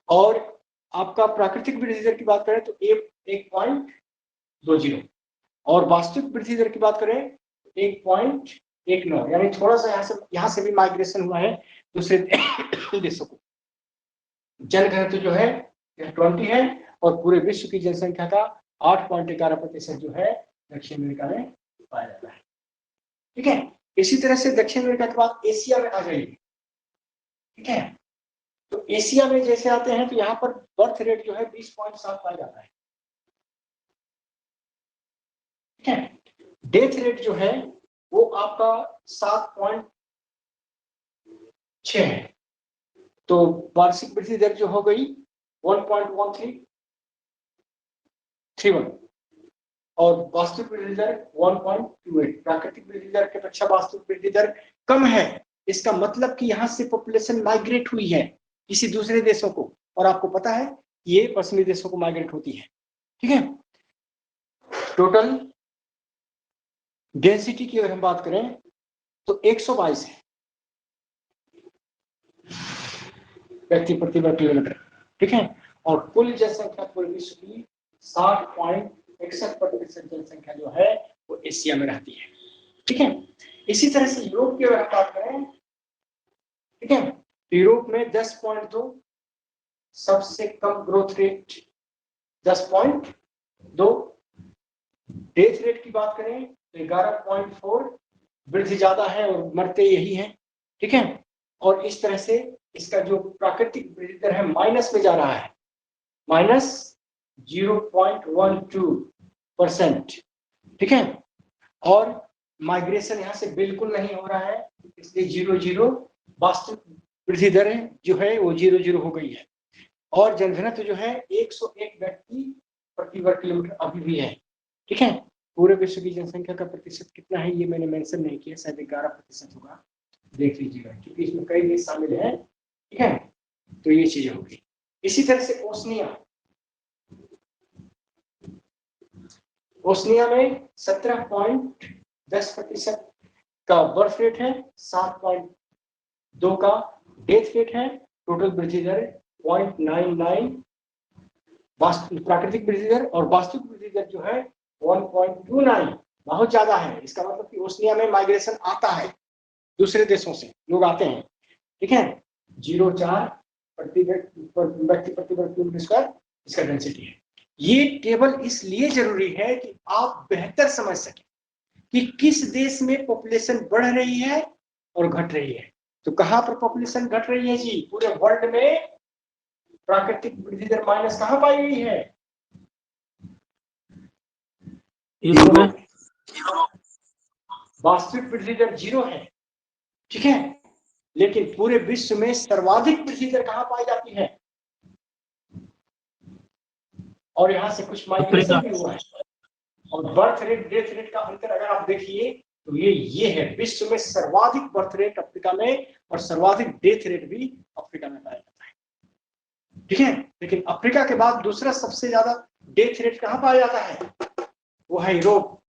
और आपका प्राकृतिक वृद्धि दर की बात करें तो 1.20, और वास्तविक वृद्धि दर की बात करें 1.19, यानी थोड़ा सा यहाँ से भी माइग्रेशन हुआ है दूसरे देशों को। जनघनत्व जो है 20 है, और पूरे विश्व की जनसंख्या का 8.11% जो है दक्षिण अमेरिका में पाया जाता है, ठीक है। इसी तरह से दक्षिण अमेरिका के बाद एशिया में आ जाइए, ठीक है। तो एशिया में जैसे आते हैं तो यहाँ पर बर्थ रेट जो है 20.7 पाया जाता है, ठीक है। डेथ रेट जो है वो आपका 7.6 है। तो वार्षिक वृद्धि दर जो हो गई 1.1331, और वास्तविक वृद्धि दर 1.28। प्राकृतिक वृद्धि दर की अपेक्षा वास्तविक वृद्धि दर कम है, इसका मतलब कि यहाँ से पॉपुलेशन माइग्रेट हुई है किसी दूसरे देशों को, और आपको पता है ये पश्चिमी देशों को माइग्रेट होती है, ठीक है। टोटल डेंसिटी की अगर हम बात करें तो 122 है व्यक्ति प्रति वर्ग किलोमीटर, ठीक है। और कुल जनसंख्या पूरे विश्व की 60.61% जनसंख्या जो है वो एशिया में रहती है, ठीक है। इसी तरह से यूरोप की अगर हम बात करें, ठीक है, तो यूरोप में 10.2 सबसे कम ग्रोथ रेट, 10.2। डेथ रेट की बात करें तो 11.4, वृद्धि ज्यादा है और मरते यही है, ठीक है। और इस तरह से इसका जो प्राकृतिक वृद्धि दर है माइनस में जा रहा है, -0.12%, ठीक है। और माइग्रेशन यहाँ से बिल्कुल नहीं हो रहा है, इसलिए 0.0 वास्तविक वृद्धि दर जो है वो 0.0 हो गई है। और जनघनत्व जो है 101 व्यक्ति प्रति वर्ग किलोमीटर अभी भी है, ठीक है। पूरे विश्व की जनसंख्या का प्रतिशत कितना है ये मैंने मेंशन नहीं किया, शायद 11% होगा, देख लीजिएगा क्योंकि इसमें कई देश शामिल है, ठीक है। तो ये चीजें होगी। इसी तरह से ओसनिया में 17.10% का बर्थ रेट है, 7.2 का डेथ रेट है, टोटल वृद्धि दर 0.99 प्राकृतिक वृद्धि दर, और वास्तविक वृद्धि दर जो है 1.29, बहुत ज्यादा है। इसका मतलब कि ओसनिया में माइग्रेशन आता है, दूसरे देशों से लोग आते हैं, ठीक है। 0.4 व्यक्ति प्रति वर्ग किलोमीटर स्क्वायर इसका डेंसिटी है। ये टेबल इसलिए जरूरी है कि आप बेहतर समझ सकें कि किस देश में पॉपुलेशन बढ़ रही है और घट रही है। तो कहां पर पॉपुलेशन घट रही है जी? पूरे वर्ल्ड में प्राकृतिक वृद्धि दर माइनस कहां पाई गई है? वास्तविक वृद्धि दर 0 है, ठीक है। लेकिन पूरे विश्व में सर्वाधिक वृद्धि दर कहां पाई जाती है? और यहां से कुछ माइग्रेशन भी हुआ है। और बर्थ रेट डेथ रेट का अंतर अगर आप देखिए तो ये है, विश्व में सर्वाधिक बर्थ रेट अफ्रीका में और सर्वाधिक डेथ रेट भी अफ्रीका में पाया जाता है, ठीक है। लेकिन अफ्रीका के बाद दूसरा सबसे ज्यादा डेथ रेट कहां पाया जाता है? वो है यूरोप।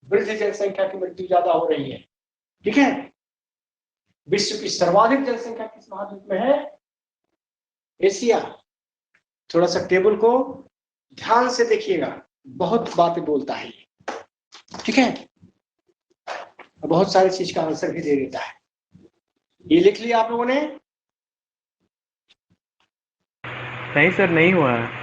वृद्ध जनसंख्या की मृत्यु ज्यादा हो रही है, ठीक है। विश्व की सर्वाधिक जनसंख्या किस महाद्वीप में है? एशिया। थोड़ा सा टेबल को ध्यान से देखिएगा, बहुत बातें बोलता है ये, ठीक है। बहुत सारी चीज का आंसर भी दे देता है। ये लिख लिया आप लोगों ने? नहीं सर, नहीं हुआ है।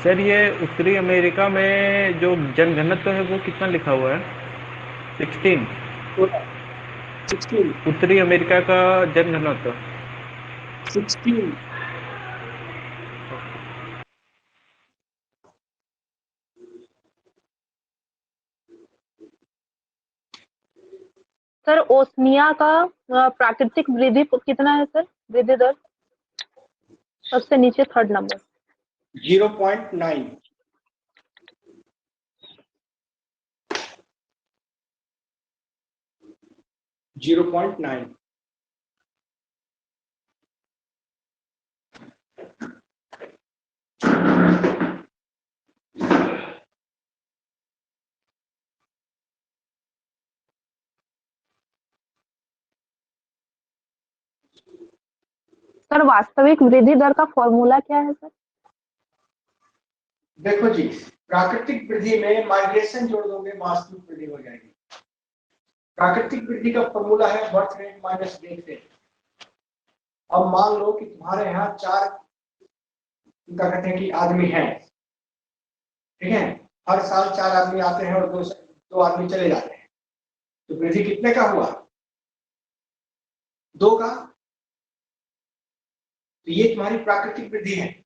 सर ये उत्तरी अमेरिका में जो जनघनत्व है वो कितना लिखा हुआ है? 16। 16। उत्तरी अमेरिका का जनघनत्व 16। सर ओस्मिया का प्राकृतिक वृद्धि कितना है सर, वृद्धि दर सबसे नीचे थर्ड नंबर? 0.9। 0.9। सर वास्तविक वृद्धि दर का फॉर्मूला क्या है सर? देखो जी, प्राकृतिक वृद्धि में माइग्रेशन जोड़ दोगे, वास्तविक वृद्धि हो जाएगी। प्राकृतिक वृद्धि का फॉर्मूला है birth rate minus death rate. अब मान लो कि तुम्हारे यहाँ 4 क्या कहते हैं कि आदमी है, ठीक है, हर साल 4 आदमी आते हैं और 2 आदमी चले जाते हैं, तो वृद्धि कितने का हुआ? 2 का। तो ये तुम्हारी प्राकृतिक वृद्धि है।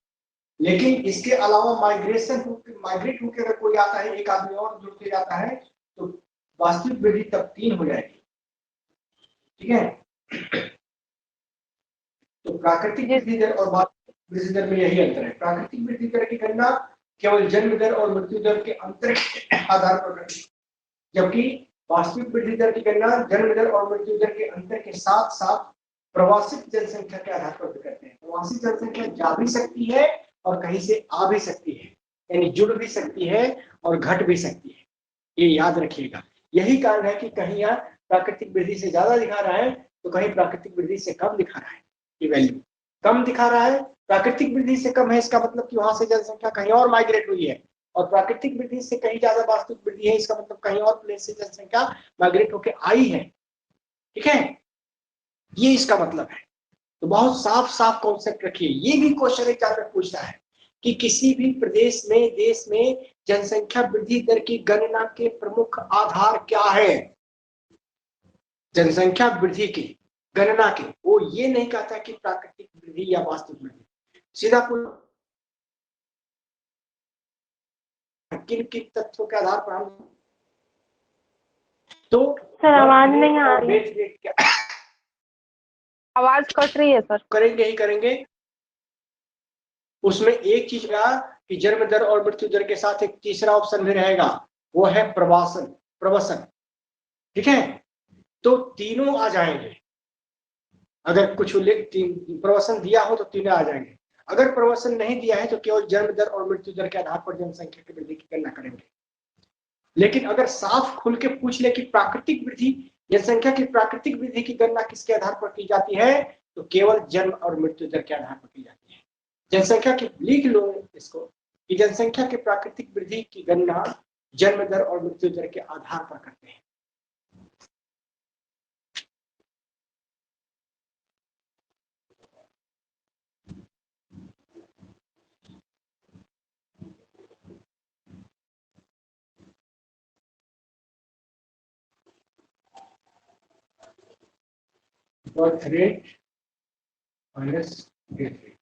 लेकिन इसके अलावा माइग्रेट होकर अगर कोई आता है, एक आदमी और जुड़ते जाता है, तो वास्तविक वृद्धि तब 3 हो जाएगी, ठीक है। तो प्राकृतिक वृद्धि दर और वास्तविक वृद्धि दर में यही अंतर है। प्राकृतिक वृद्धि दर की गणना केवल जन्म दर और मृत्यु दर के अंतर के आधार पर करती है, जबकि वास्तविक वृद्धि दर की गणना जन्म दर और मृत्यु दर के अंतर के साथ साथ प्रवासित जनसंख्या के आधार पर भी करते हैं। प्रवासी जनसंख्या जा भी सकती है और कहीं से आ भी सकती है, यानी जुड़ भी सकती है और घट भी सकती है, ये याद रखिएगा। यही कारण है कि कहीं यहाँ प्राकृतिक वृद्धि से ज्यादा दिखा रहा है तो कहीं प्राकृतिक वृद्धि से कम दिखा रहा है। ये वैल्यू कम दिखा रहा है, प्राकृतिक वृद्धि से कम है, इसका मतलब कि वहां से जनसंख्या कहीं और माइग्रेट हुई है, और प्राकृतिक वृद्धि से कहीं ज्यादा वास्तविक वृद्धि है, इसका मतलब कहीं और प्लेस से जनसंख्या माइग्रेट होकर आई है, ठीक है, ये इसका मतलब है। तो बहुत साफ साफ कॉन्सेप्ट रखिए। ये भी क्वेश्चन एग्जाम में पूछता है कि किसी भी प्रदेश में, देश में जनसंख्या वृद्धि दर की गणना के प्रमुख आधार क्या है? जनसंख्या वृद्धि की गणना के, वो ये नहीं कहता कि प्राकृतिक वृद्धि या वास्तविक वृद्धि, सीधा किन किन तथ्यों के आधार पर हम, तो सर आवाज नहीं आ रही है। आवाज कट रही है सर। करेंगे ही करेंगे। उसमें एक चीज का कि जन्म दर और मृत्यु दर के साथ एक तीसरा ऑप्शन भी रहेगा, वो है प्रवसन, ठीक है। तो तीनों आ जाएंगे। अगर कुछ प्रवसन दिया हो तो तीनों आ जाएंगे, अगर प्रवसन नहीं दिया है तो केवल जन्म दर और मृत्यु दर के आधार पर जनसंख्या की वृद्धि की गणना करेंगे। लेकिन अगर साफ खुल के पूछ ले कि प्राकृतिक वृद्धि, जनसंख्या की प्राकृतिक वृद्धि की गणना किसके आधार पर की जाती है, तो केवल जन्म और मृत्यु दर के आधार पर की जाती है। जनसंख्या की, लिख लो इसको, कि जनसंख्या की प्राकृतिक वृद्धि की गणना जन्म दर और मृत्यु दर के आधार पर करते हैं। Birth rate minus death rate,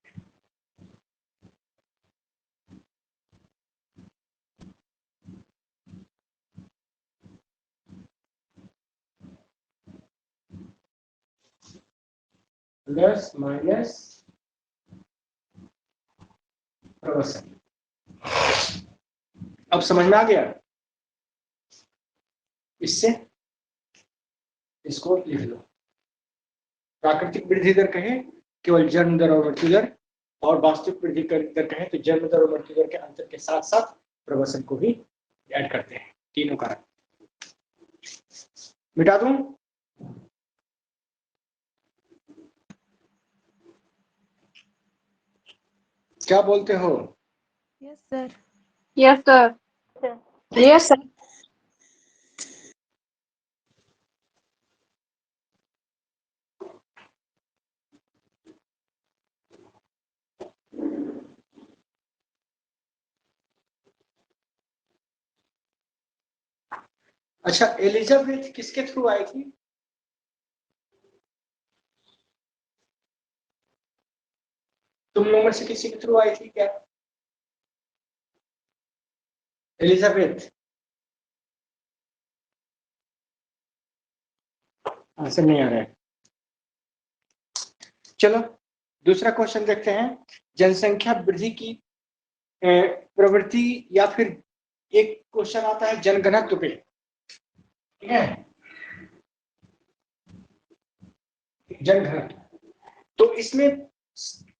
plus minus प्रवसन। अब समझ में आ गया? इससे इसको लिख लो। प्राकृतिक वृद्धि दर कहें केवल जन्म दर और मृत्यु दर, और वास्तविक वृद्धि दर कहें तो जन्म दर और मृत्यु दर के अंतर के साथ साथ प्रवसन को भी ऐड करते हैं। तीनों कारक मिटा दूं? क्या बोलते हो? Yes sir. Yes sir. Yes sir. अच्छा, एलिजाबेथ किसके थ्रू आई थी? तुम लोगों में से किसी के थ्रू आई थी क्या एलिजाबेथ? आंसर नहीं आ रहा है। चलो दूसरा क्वेश्चन देखते हैं। जनसंख्या वृद्धि की प्रवृत्ति, या फिर एक क्वेश्चन आता है जनघनत्व पे, ठीक है, जनघनत्व। तो इसमें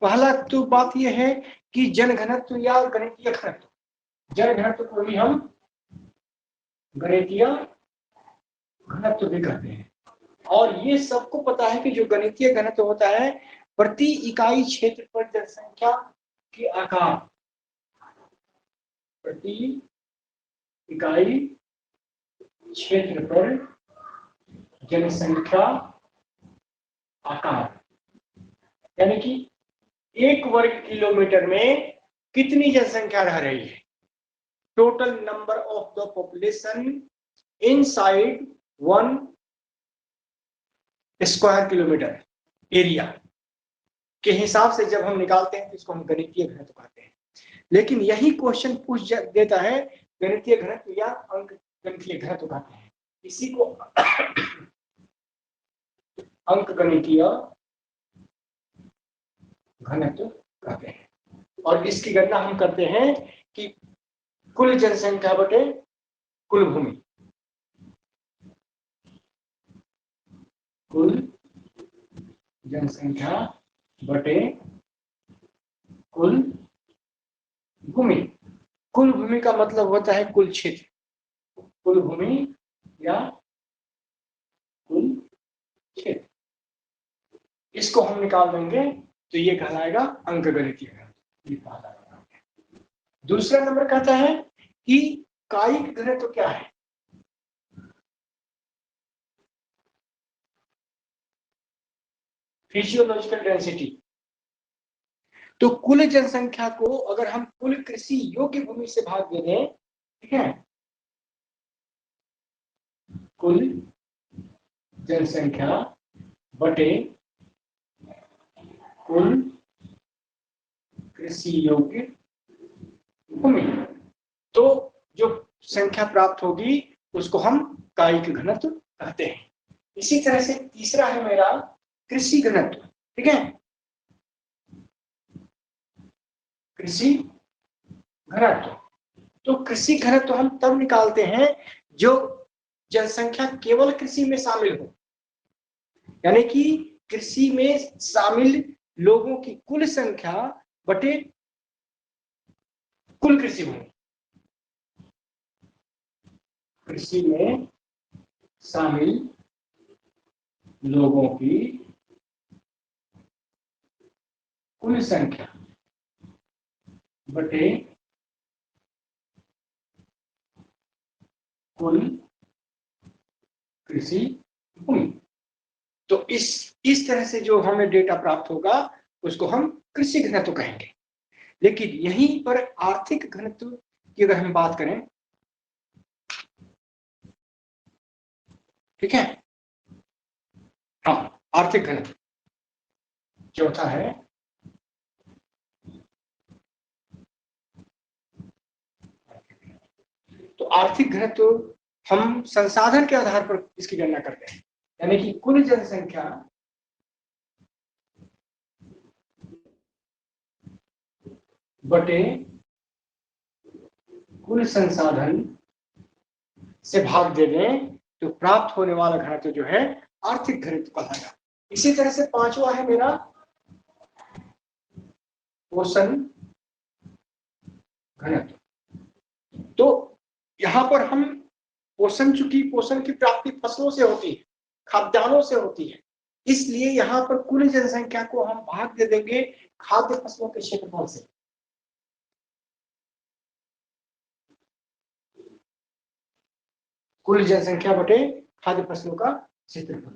पहला तो बात यह है कि जनघनत्व या गणितीय घनत्व, जनघनत्व को भी हम गणितीय घनत्व भी कहते हैं। और ये सबको पता है कि जो गणितीय घनत्व होता है प्रति इकाई क्षेत्र पर जनसंख्या के आकार, प्रति इकाई क्षेत्र पर जनसंख्या आकार, यानी कि 1 वर्ग किलोमीटर में कितनी जनसंख्या रह रही है, total number of the population inside 1 square kilometre area के हिसाब से जब हम निकालते हैं तो इसको हम गणितीय घनत्व कहते हैं। लेकिन यही क्वेश्चन पूछ देता है गणितीय घनत्व या अंक गणितीय घनत्व कहते हैं, इसी को अंक गणितीय घनत्व कहते हैं। और इसकी गणना हम करते हैं कि कुल जनसंख्या बटे कुल भूमि, कुल जनसंख्या बटे कुल भूमि। कुल भूमि का मतलब होता है कुल क्षेत्र, कुल भूमि या कुल क्षेत्र। इसको हम निकाल देंगे तो ये कहलाएगा अंक गणितीय घनत्व। दूसरा नंबर कहता है कि कायिक घनत्व क्या है? Physiological density. तो कुल जनसंख्या को अगर हम कुल कृषि योग्य भूमि से भाग दे दें, ठीक है, कुल जनसंख्या बटे कुल कृषि योग्य भूमि, तो जो संख्या प्राप्त होगी उसको हम कायिक घनत्व कहते हैं। इसी तरह से तीसरा है मेरा कृषि घनत्व, ठीक है, कृषि घनत्व। तो कृषि घनत्व हम तब निकालते हैं जो जनसंख्या केवल कृषि में शामिल हो, यानी कि कृषि में शामिल लोगों की कुल संख्या बटे कुल कृषि भूमि। कृषि में शामिल लोगों की कुल संख्या बटे कुल कृषि भूमि। तो इस तरह से जो हमें डेटा प्राप्त होगा उसको हम कृषि घनत्व कहेंगे। लेकिन यहीं पर आर्थिक घनत्व की अगर हम बात करें, ठीक है, हाँ, आर्थिक घनत्व चौथा है तो आर्थिक घनत्व हम संसाधन के आधार पर इसकी गणना करते हैं, यानी कि कुल जनसंख्या बटे कुल संसाधन से भाग दे दें तो प्राप्त होने वाला घनत्व जो है आर्थिक घनत्व कहलाएगा। इसी तरह से पांचवा है मेरा पोषण घनत्व। तो यहां पर हम चूंकि पोषण की प्राप्ति फसलों से होती है, खाद्यान्नों से होती है, इसलिए यहां पर कुल जनसंख्या को हम भाग दे देंगे खाद्य फसलों के क्षेत्रफल से। कुल जनसंख्या बटे खाद्य फसलों का क्षेत्रफल।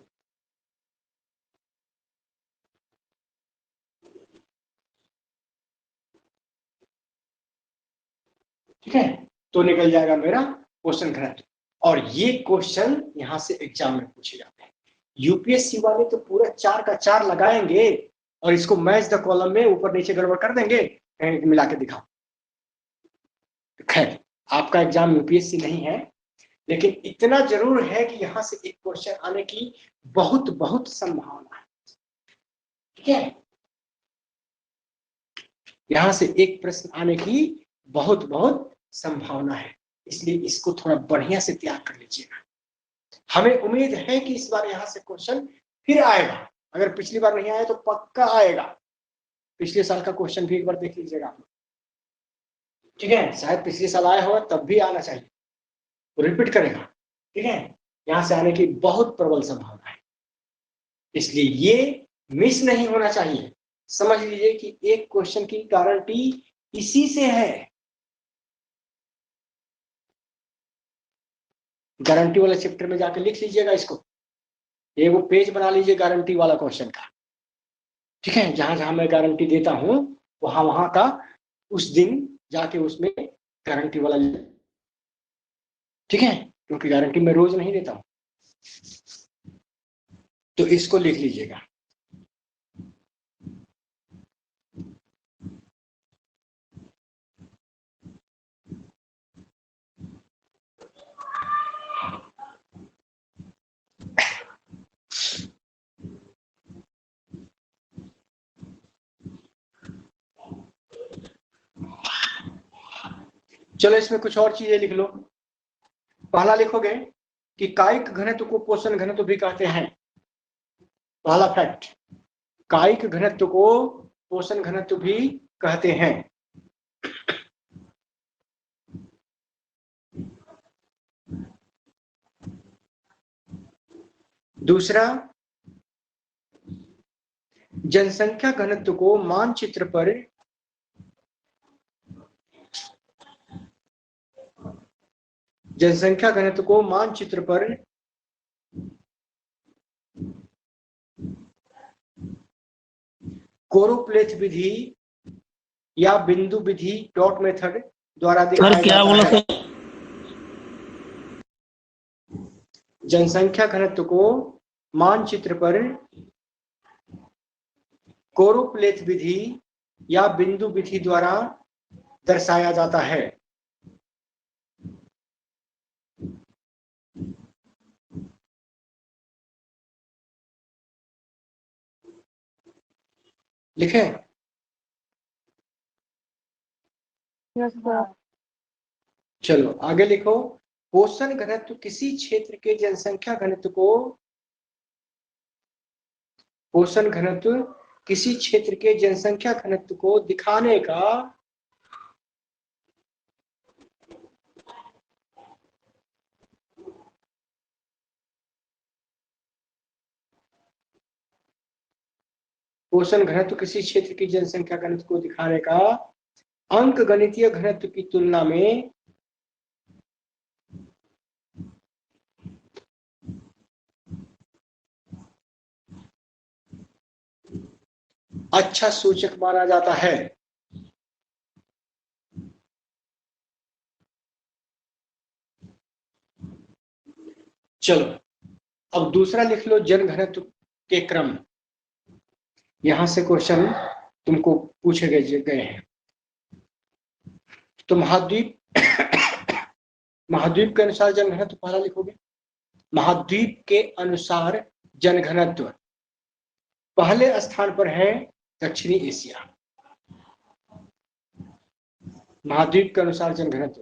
ठीक है, तो निकल जाएगा मेरा पोषण घनत्व। और ये क्वेश्चन यहाँ से एग्जाम में पूछे जाते हैं। यूपीएससी वाले तो पूरा 4 का 4 लगाएंगे और इसको मैच द कॉलम में ऊपर नीचे गड़बड़ कर देंगे, मिला के दिखाओ। खैर, आपका एग्जाम यूपीएससी नहीं है, लेकिन इतना जरूर है कि यहां से एक क्वेश्चन आने की बहुत बहुत संभावना है। ठीक है, यहां से एक प्रश्न आने की बहुत बहुत संभावना है, इसलिए इसको थोड़ा बढ़िया से तैयार कर लीजिएगा। हमें उम्मीद है कि इस बार यहां से क्वेश्चन फिर आएगा। अगर पिछली बार नहीं आया तो पक्का आएगा। पिछले साल का क्वेश्चन भी एक बार देख लीजिएगा आप। ठीक है, शायद पिछले साल आया होगा तब भी आना चाहिए, तो रिपीट करेगा। ठीक है, यहां से आने की बहुत प्रबल संभावना है, इसलिए ये मिस नहीं होना चाहिए। समझ लीजिए कि एक क्वेश्चन की गारंटी इसी से है। गारंटी वाले चैप्टर में जाकर लिख लीजिएगा इसको, एक वो पेज बना लीजिए गारंटी वाला क्वेश्चन का। ठीक है, जहां जहां मैं गारंटी देता हूं वहां वहां का उस दिन जाके उसमें गारंटी वाला। ठीक है, क्योंकि गारंटी मैं रोज नहीं देता हूं, तो इसको लिख लीजिएगा। चलो इसमें कुछ और चीजें लिख लो। पहला लिखोगे कि कायिक घनत्व को पोषण घनत्व भी कहते हैं। पहला फैक्ट, कायिक घनत्व को पोषण घनत्व भी कहते हैं। दूसरा, जनसंख्या घनत्व को मानचित्र पर जनसंख्या घनत्व को मानचित्र पर कोरोप्लेथ विधि या बिंदु विधि डॉट मेथड द्वारा दिखाया सर क्या जाता बोला है। सर? जनसंख्या घनत्व को मानचित्र पर कोरोप्लेथ विधि या बिंदु विधि द्वारा दर्शाया जाता है। लिखे? Yes sir. चलो आगे लिखो। पोषण घनत्व किसी क्षेत्र के जनसंख्या घनत्व को पोषण घनत्व किसी क्षेत्र के जनसंख्या घनत्व को दिखाने का पोषण घनत्व किसी क्षेत्र की जनसंख्या घनत्व को दिखाने का अंक गणितीय घनत्व की तुलना में अच्छा सूचक माना जाता है। चलो अब दूसरा लिख लो, जन घनत्व के क्रम। यहां से क्वेश्चन तुमको पूछे गए हैं। तो महाद्वीप महाद्वीप के अनुसार जन घनत्व पहला लिखोगे। महाद्वीप के अनुसार जन घनत्व पहले स्थान पर है दक्षिणी एशिया। महाद्वीप के अनुसार जन घनत्व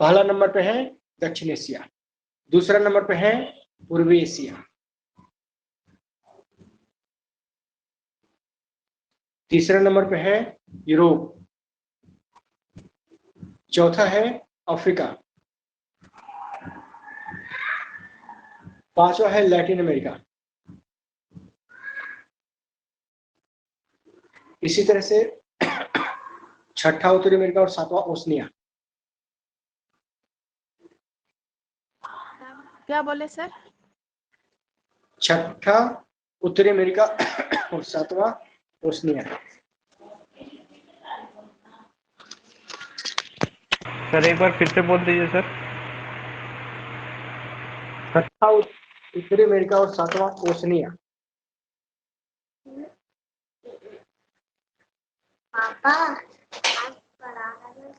पहला नंबर पे है दक्षिण एशिया, दूसरा नंबर पे है पूर्वी एशिया, तीसरा नंबर पे है यूरोप, चौथा है अफ्रीका, पांचवा है लैटिन अमेरिका। इसी तरह से छठा उत्तरी अमेरिका और सातवां ओशनिया। क्या बोले सर? छठा उत्तरी अमेरिका और सातवां ओशनिया। सर एक बार फिर से बोल दीजिए सर। छठा उत्तरी अमेरिका और सातवां ओशनिया। पापा आज पढ़ाना है।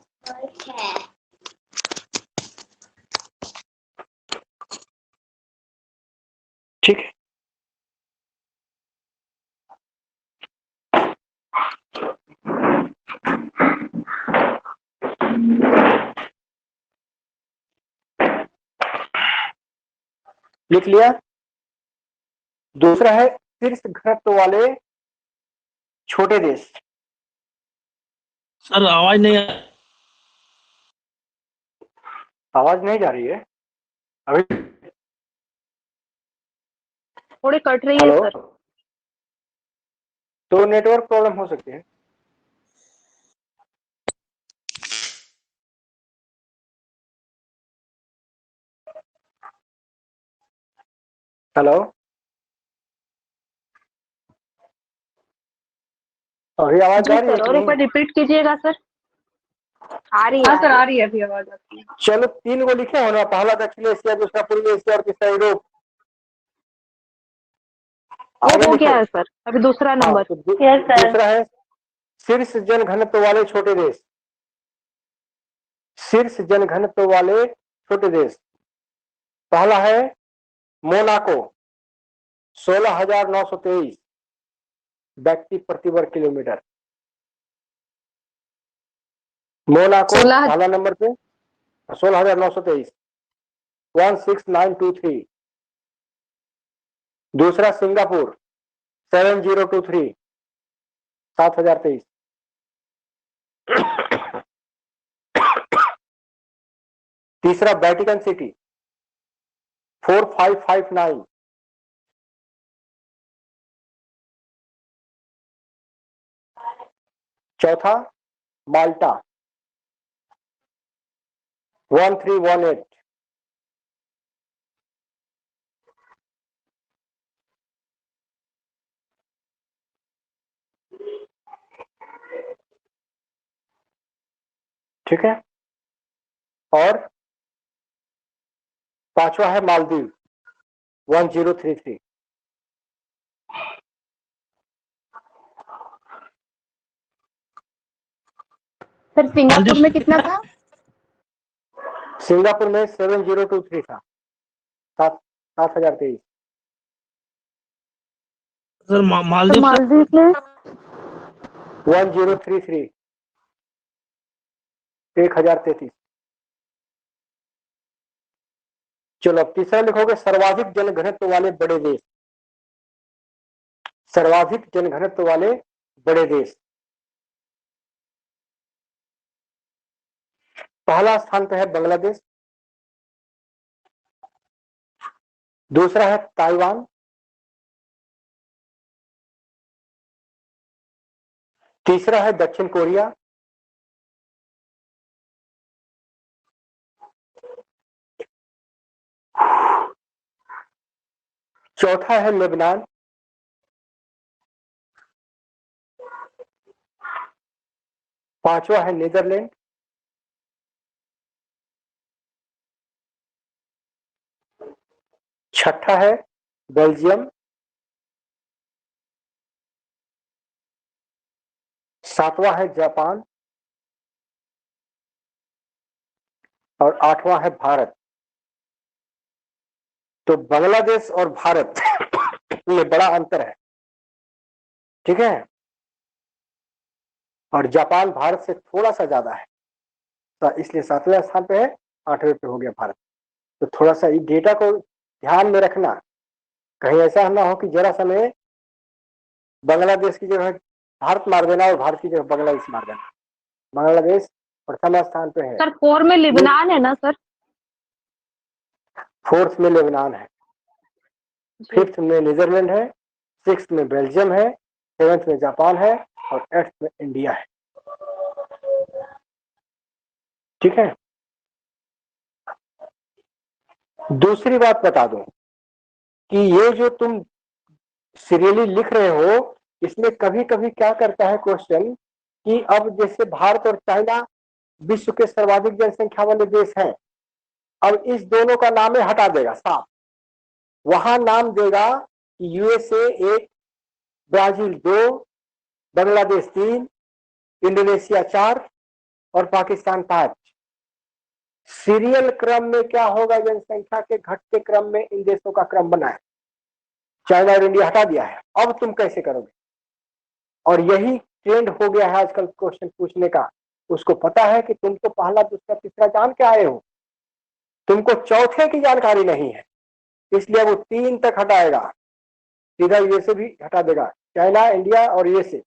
ठीक है, लिख लिया। दूसरा है शीर्ष घनत्व वाले छोटे देश। सर आवाज नहीं आवाज नहीं जा रही है अभी? थोड़ी कट रही है हेलो, सर। तो नेटवर्क प्रॉब्लम हो सकती है। हेलो, अभी आवाज जी जा रही है सर, कि और एक नहीं? बार रिपीट कीजिएगा सर। आ रही हाँ है सर, आ रही है, अभी आवाज आती है। चलो 3 को लिखे हो ना, पहला दक्षिण एशिया, दूसरा पूर्वी एशिया और तीसरा यूरोप। वो आगे हो लिखो। गया है सर, अभी दूसरा हाँ, नंबर। तो यस सर। दूसरा है शीर्ष जन घनत्व वाले छोटे देश। शीर्ष जन घनत्व वाले छोटे देश, पहला है मोनाको, 16,923 व्यक्ति प्रति वर्ग किलोमीटर। मोनाको 16 पहला नंबर पे 16,923, 16923। दूसरा सिंगापुर 7023, 7,023। तीसरा वेटिकन सिटी 4559। चौथा माल्टा 1318। ठीक है, और पांचवा है मालदीव 1033। सर सिंगापुर में कितना था? सिंगापुर में 7023 था, 7,023। सर तो मालदीव से मालदीव में 1033, 1,033। चलो अब तीसरा लिखोगे सर्वाधिक जनघनत्व वाले बड़े देश। सर्वाधिक जनघनत्व वाले बड़े देश, पहला स्थान पे है बांग्लादेश, दूसरा है ताइवान, तीसरा है दक्षिण कोरिया, चौथा है लेबनान, पांचवा है नीदरलैंड, छठा है बेल्जियम, सातवां है जापान और आठवां है भारत। तो बांग्लादेश और भारत में बड़ा अंतर है, ठीक है, और जापान भारत से थोड़ा सा ज्यादा है, तो इसलिए 7वें स्थान पे है, 8वें पे हो गया भारत। तो थोड़ा सा इस डेटा को ध्यान में रखना, कहीं ऐसा ना हो कि जरा सा में बांग्लादेश की जगह भारत मार देना और भारत की जगह बांग्लादेश मार देना। बांग्लादेश प्रथम स्थान पे है, सर 4 में लेबनान है ना सर? फोर्थ में लेबनान है, जी। फिफ्थ में नीदरलैंड है, सिक्स्थ में बेल्जियम है, सेवेंथ में जापान है और 8th में इंडिया है। ठीक है, दूसरी बात बता दूं कि ये जो तुम सीरियली लिख रहे हो, इसमें कभी कभी क्या करता है क्वेश्चन कि अब जैसे भारत और चाइना विश्व के सर्वाधिक जनसंख्या वाले देश हैं, अब इस दोनों का नाम हटा देगा साफ, वहां नाम देगा कि यूएसए 1, ब्राजील 2, बांग्लादेश 3, इंडोनेशिया 4 और पाकिस्तान 5। सीरियल क्रम में क्या होगा? जनसंख्या के घटते क्रम में इन देशों का क्रम बना है। चाइना और इंडिया हटा दिया है। अब तुम कैसे करोगे? और यही ट्रेंड हो गया है आजकल क्वेश्चन पूछने का। उसको पता है कि तुम तो पहला दूसरा तीसरा जान के आए हो, तुमको चौथे की जानकारी नहीं है, इसलिए वो 3 तक हटाएगा। सीधा यूएसए भी हटा देगा, चाइना, इंडिया और यूएसए,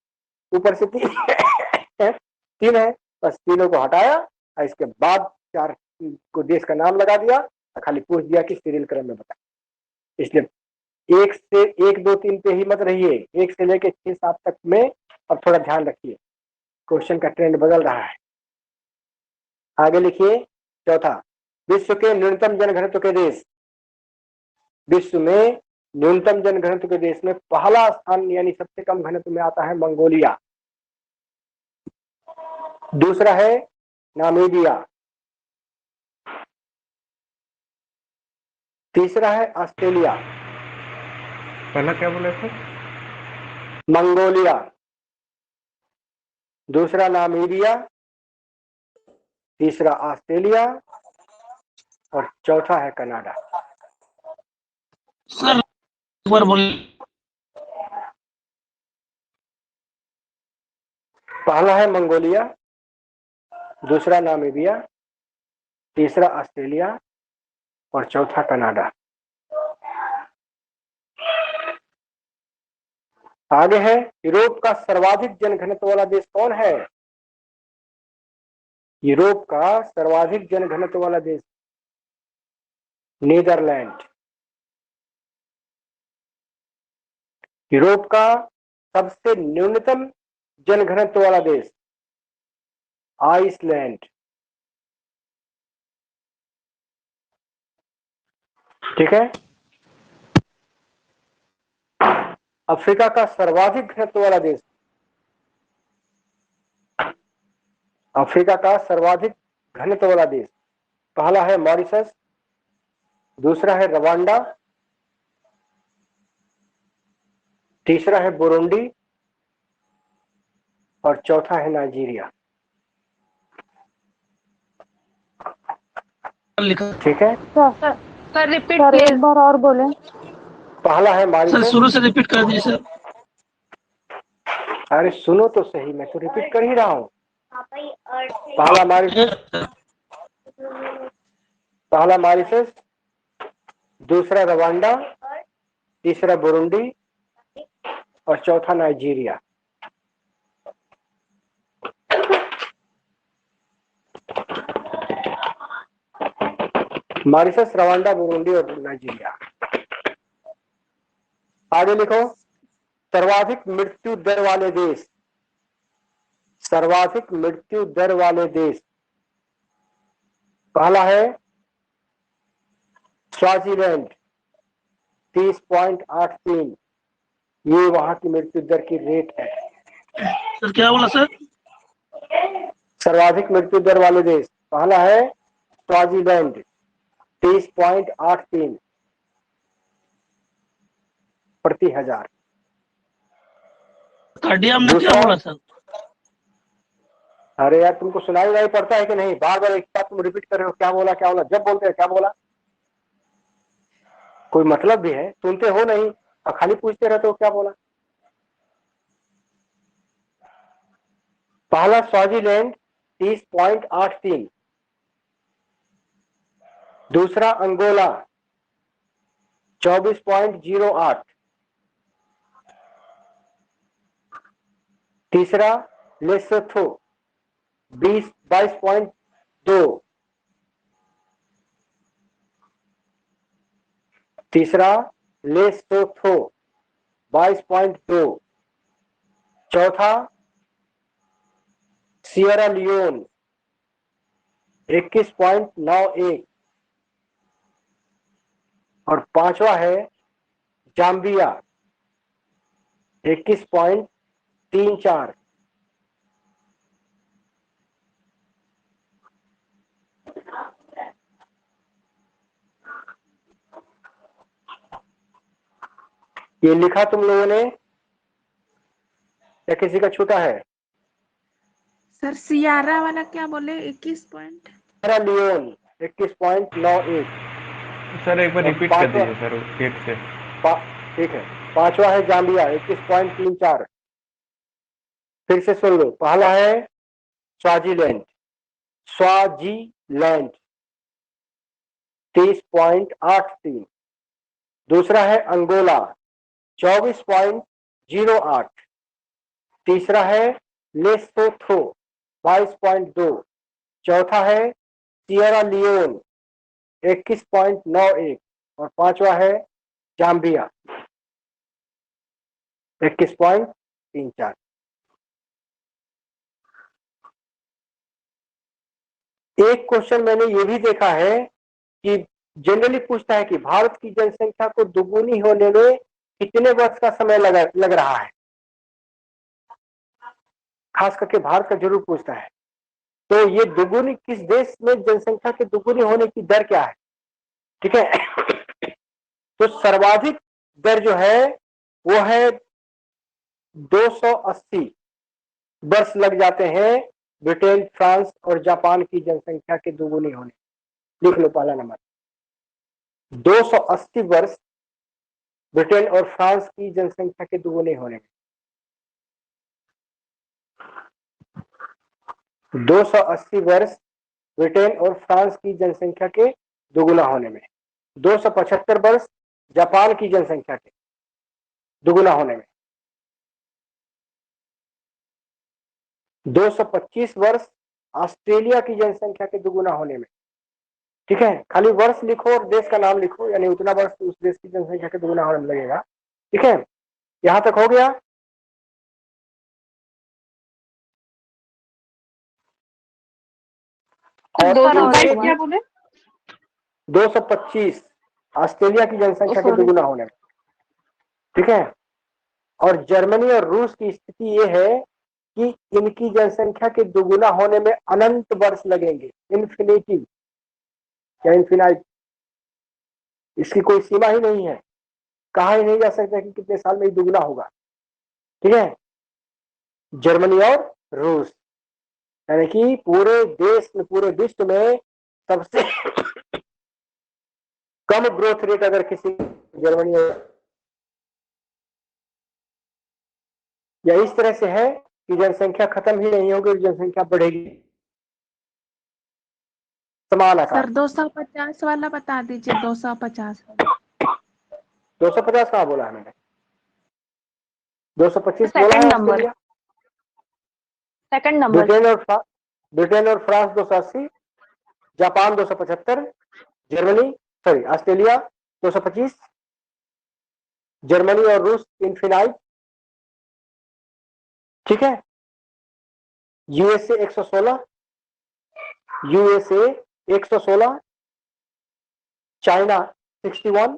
ऊपर से 3 है, बस तीनों को हटाया और इसके बाद 4 को देश का नाम लगा दिया और खाली पूछ दिया कि सीरियल क्रम में बता। इसलिए 1 2 3 पे ही मत रहिए, 1 से लेके 6 7 तक में अब थोड़ा ध्यान रखिए, क्वेश्चन का ट्रेंड बदल रहा है। आगे लिखिए चौथा, विश्व के न्यूनतम जनघनत्व के देश। विश्व में न्यूनतम जनघनत्व के देश में पहला स्थान यानी सबसे कम घनत्व में आता है मंगोलिया, दूसरा है नामीबिया, तीसरा है ऑस्ट्रेलिया। पहला क्या बोले सर? मंगोलिया, दूसरा नामीबिया, तीसरा ऑस्ट्रेलिया और चौथा है कनाडा। सर एक बार बोलिए। पहला है मंगोलिया, दूसरा नामीबिया, तीसरा ऑस्ट्रेलिया और चौथा कनाडा। आगे है, यूरोप का सर्वाधिक जनघनत्व वाला देश कौन है? यूरोप का सर्वाधिक जनघनत्व वाला देश नीदरलैंड। यूरोप का सबसे न्यूनतम जनघनत्व वाला देश आइसलैंड। ठीक है। अफ्रीका का सर्वाधिक घनत्व वाला देश, अफ्रीका का सर्वाधिक घनत्व वाला देश पहला है मॉरिशस, दूसरा है रवांडा, तीसरा है बुरुंडी और चौथा है नाइजीरिया। लिखा ठीक है। Sir repeat sir please. एक बार और बोले। पहला है सर, मॉरिशस। शुरू से रिपीट कर दीजिए सर। अरे सुनो तो सही, मैं तो रिपीट कर ही रहा हूँ। पापा ये अर्थ है। पहला मॉरिशस, दूसरा रवांडा, तीसरा बुरुंडी और चौथा नाइजीरिया। मॉरिशस, रवांडा, बुरुंडी और नाइजीरिया। आगे लिखो, सर्वाधिक मृत्यु दर वाले देश। सर्वाधिक मृत्यु दर वाले देश पहला है स्वाजीलैंड 30.83, ये वहां की मृत्यु दर की रेट है। सर क्या बोला सर? सर्वाधिक मृत्यु दर वाले देश पहला है स्वाजीलैंड 30.83 प्रति हजार। कार्डिया में क्या दूसरा, बोला सर? अरे यार तुमको सुनाई नहीं पड़ता है कि नहीं? बार बार एक बात तुम रिपीट कर रहे हो, क्या बोला क्या बोला, जब बोलते हैं क्या बोला, कोई मतलब भी है? सुनते हो नहीं और खाली पूछते रहते हो क्या बोला। पहला स्वाजीलैंड 30.83, दूसरा अंगोला 24.08, तीसरा लेसोथो 22.2, तीसरा लेसोथो 22.2, चौथा सियरा लियोन 21.91 और पांचवा है जाम्बिया 21.34। ये लिखा तुम लोगों ने या किसी का छूटा है? सर सियारा वाला क्या बोले 21 पॉइंट? Sierra Leone 21.91। सर एक बार और रिपीट कर पांचवा दीजिए सर एक से। ठीक है, पांचवा है जाम्बिया 21.34। फिर से सुन लो, पहला है स्वाजीलैंड 30.83। दूसरा है अंगोला 24.08। तीसरा है लेसोथो 22.2। चौथा है सियरा लियोन 21.91 और पांचवा है जाम्बिया 21.34। एक क्वेश्चन मैंने ये भी देखा है कि जनरली पूछता है कि भारत की जनसंख्या को दुगुनी होने में कितने वर्ष का समय लग रहा है। खास करके भारत का जरूर पूछता है। तो ये दुगुनी किस देश में जनसंख्या के दुगुनी होने की दर क्या है? ठीक है। तो सर्वाधिक दर जो है वो है 280 वर्ष लग जाते हैं ब्रिटेन, फ्रांस और जापान की जनसंख्या के दुगुनी होने। लिख लो पहला नंबर, 280 वर्ष ब्रिटेन और फ्रांस की जनसंख्या के दुगुने होने में। 280 वर्ष ब्रिटेन और फ्रांस की जनसंख्या के दुगुना होने में। 275 वर्ष जापान की जनसंख्या के दुगुना होने में। 225 वर्ष ऑस्ट्रेलिया की जनसंख्या के दुगुना होने में। ठीक है, खाली वर्ष लिखो और देश का नाम लिखो, यानी उतना वर्ष उस देश की जनसंख्या के दुगुना होने में लगेगा। ठीक है, यहां तक हो गया। और 225 ऑस्ट्रेलिया की जनसंख्या के दुगुना होने में। ठीक है, और जर्मनी और रूस की स्थिति ये है कि इनकी जनसंख्या के दुगुना होने में अनंत वर्ष लगेंगे, इन्फिनिटी या इन्फिनाइट, इसकी कोई सीमा ही नहीं है, कहा ही नहीं जा सकता कि कितने साल में ये दुगुना होगा। ठीक है, जर्मनी और रूस, यानी कि पूरे देश में, पूरे विश्व में सबसे कम ग्रोथ रेट अगर किसी जर्मनी या इस तरह से है कि जनसंख्या खत्म ही नहीं होगी, जनसंख्या बढ़ेगी समान आकार। सर 250 वाला बता दीजिए, 250 250 कहाँ बोला है मैंने? 225 बोला सेकंड है number, Australia. Second number. Britain और फ्रांस 280, जापान 275, ऑस्ट्रेलिया 225, जर्मनी और रूस इनफिनाइट। ठीक है, USA 116, China 61,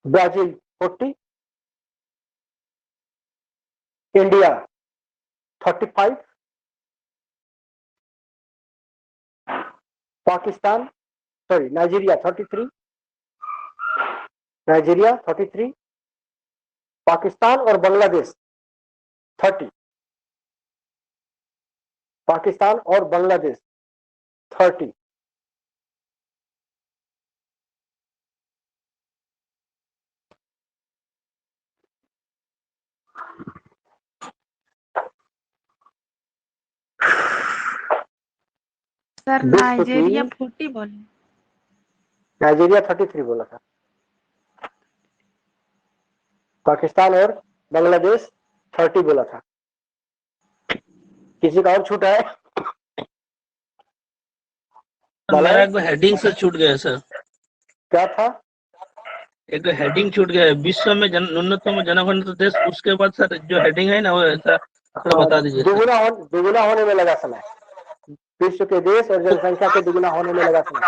Brazil 40, India 35, Nigeria 33, Pakistan और बांग्लादेश 30, पाकिस्तान और बांग्लादेश 30। सर नाइजीरिया 40 बोले, नाइजीरिया 33 बोला था, पाकिस्तान और बांग्लादेश 30 बोला था। किसी का और छूटा है? मेरा एक हेडिंग से छूट गया सर। क्या था? एक हेडिंग छूट गया है, विश्व में न्यूनतम जनघनत्व देश, उसके बाद सर जो हेडिंग है ना वो ऐसा थोड़ा बता दीजिए। दुगुना होने में लगा समय, विश्व के देश और जनसंख्या के दुगुना होने में लगा समय।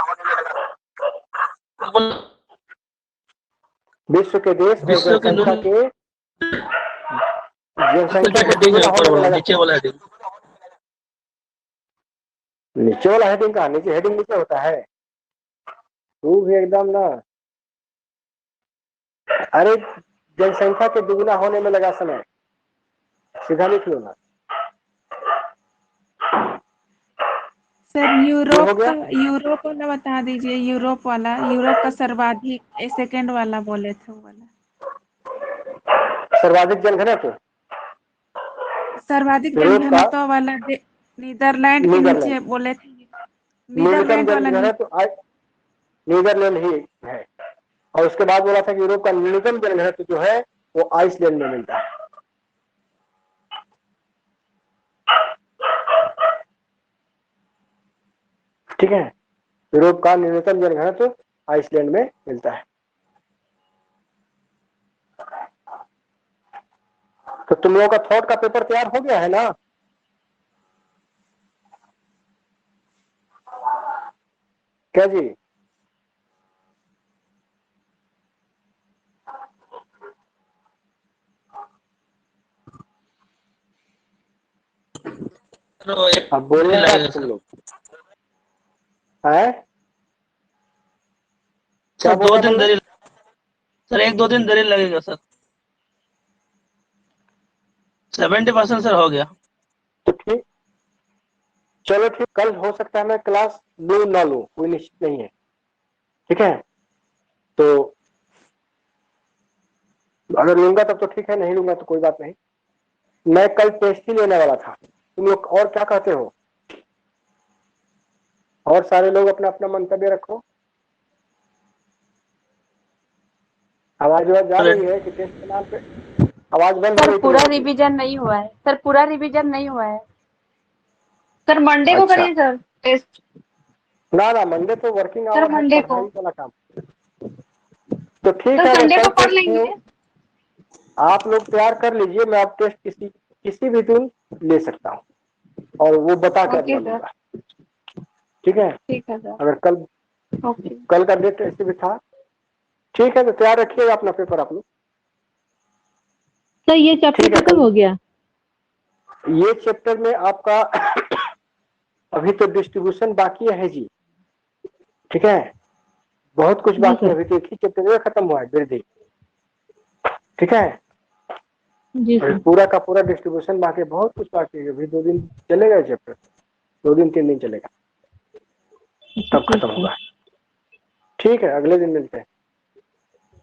विश्व के देश और जनसंख्या के दुगुना होने में लगा। नीचे वाला हेडिंग नीचे वाला हेडिंग का नीचे हेडिंग नीचे होता है। तू भी एकदम ना, अरे जनसंख्या के दुगुना होने में लगा समय, सीधा लिख लो ना। सर ये यूरोप हो का, गया। यूरोप वाला बता दीजिए, यूरोप वाला, यूरोप का सर्वाधिक, सेकंड वाला बोले थे वो वाला। सर्वाधिक जनघनत्व सर्वाधिक यूरोप का जनघनत्व वाला नीदरलैंड के नीचे नीदरलैंड, बोले थे। न्यूनतम नीदरलैंड वाला जनघनत्व नीदरलैंड ही है। और उसके बाद बोला था कि यूरोप का न्यूनतम जनघनत्व जो है वो आइसलैंड में मिलता है। ठीक है, यूरोप का न्यूनतम जनघनत्व आइसलैंड में मिलता है। तो तुम लोगों का थॉट का पेपर तैयार हो गया है ना? क्या जी? तो एक अब बोलने लगेगा का तुम सर। लोग है क्या सर बोल दो रहा था दिन मैं? देरी, सर 1-2 दिन देरी लगेगा सर। 70% सर हो गया। तो ठीक, चलो ठीक, कल हो सकता है मैं क्लास लूं ना लूं, कोई निश्चित नहीं है। ठीक है, तो अगर लूंगा तब तो ठीक है, नहीं लूंगा तो कोई बात नहीं। मैं कल टेस्ट ही लेने वाला था। तुम लोग और क्या कहते हो? और सारे लोग अपना अपना मंतव्य रखो। आवाज जा रही है कि टेस्ट के नाम पे आवाज बंद हो सर गई तुम पूरा लोगों की? रिवीजन नहीं हुआ है, सर पूरा रिवीजन नहीं हुआ है। सर मंडे को अच्छा, करिए सर टेस्ट। ना ना, मंडे तो वर्किंग सर आवर है, मंडे को, पढ़ाई वाला काम। तो ठीक सर है, अगर संडे कल को पढ़ टेस्ट हो, लेंगे। आप लोग तैयार कर लीजिए। मैं आप टेस्ट किसी भी दिन ले सकता हूँ और वो बता के अपना ओके सर, लूंगा। ठीक है, ठीक है सर। अगर ओके कल का डेट ऐसे भी था। ठीक है, तो तैयार रखिएगा अपना पेपर आप लोग। सर ये चैप्टर ठीक है, खत्म हो गया? ये चैप्टर में आपका अभी तो डिस्ट्रीब्यूशन बाकी है जी। ठीक है, बहुत कुछ बाकी है, अभी तो एक ही चैप्टर में खत्म हुआ है, वृद्धि। ठीक है, जी सर। पूरा का पूरा डिस्ट्रीब्यूशन बाकी, बहुत कुछ बाकी है। अभी 2 दिन चलेगा चैप्टर, 2 दिन 3 दिन चलेगा, तब खत्म होगा। ठीक है, अगले दिन मिलते हैं।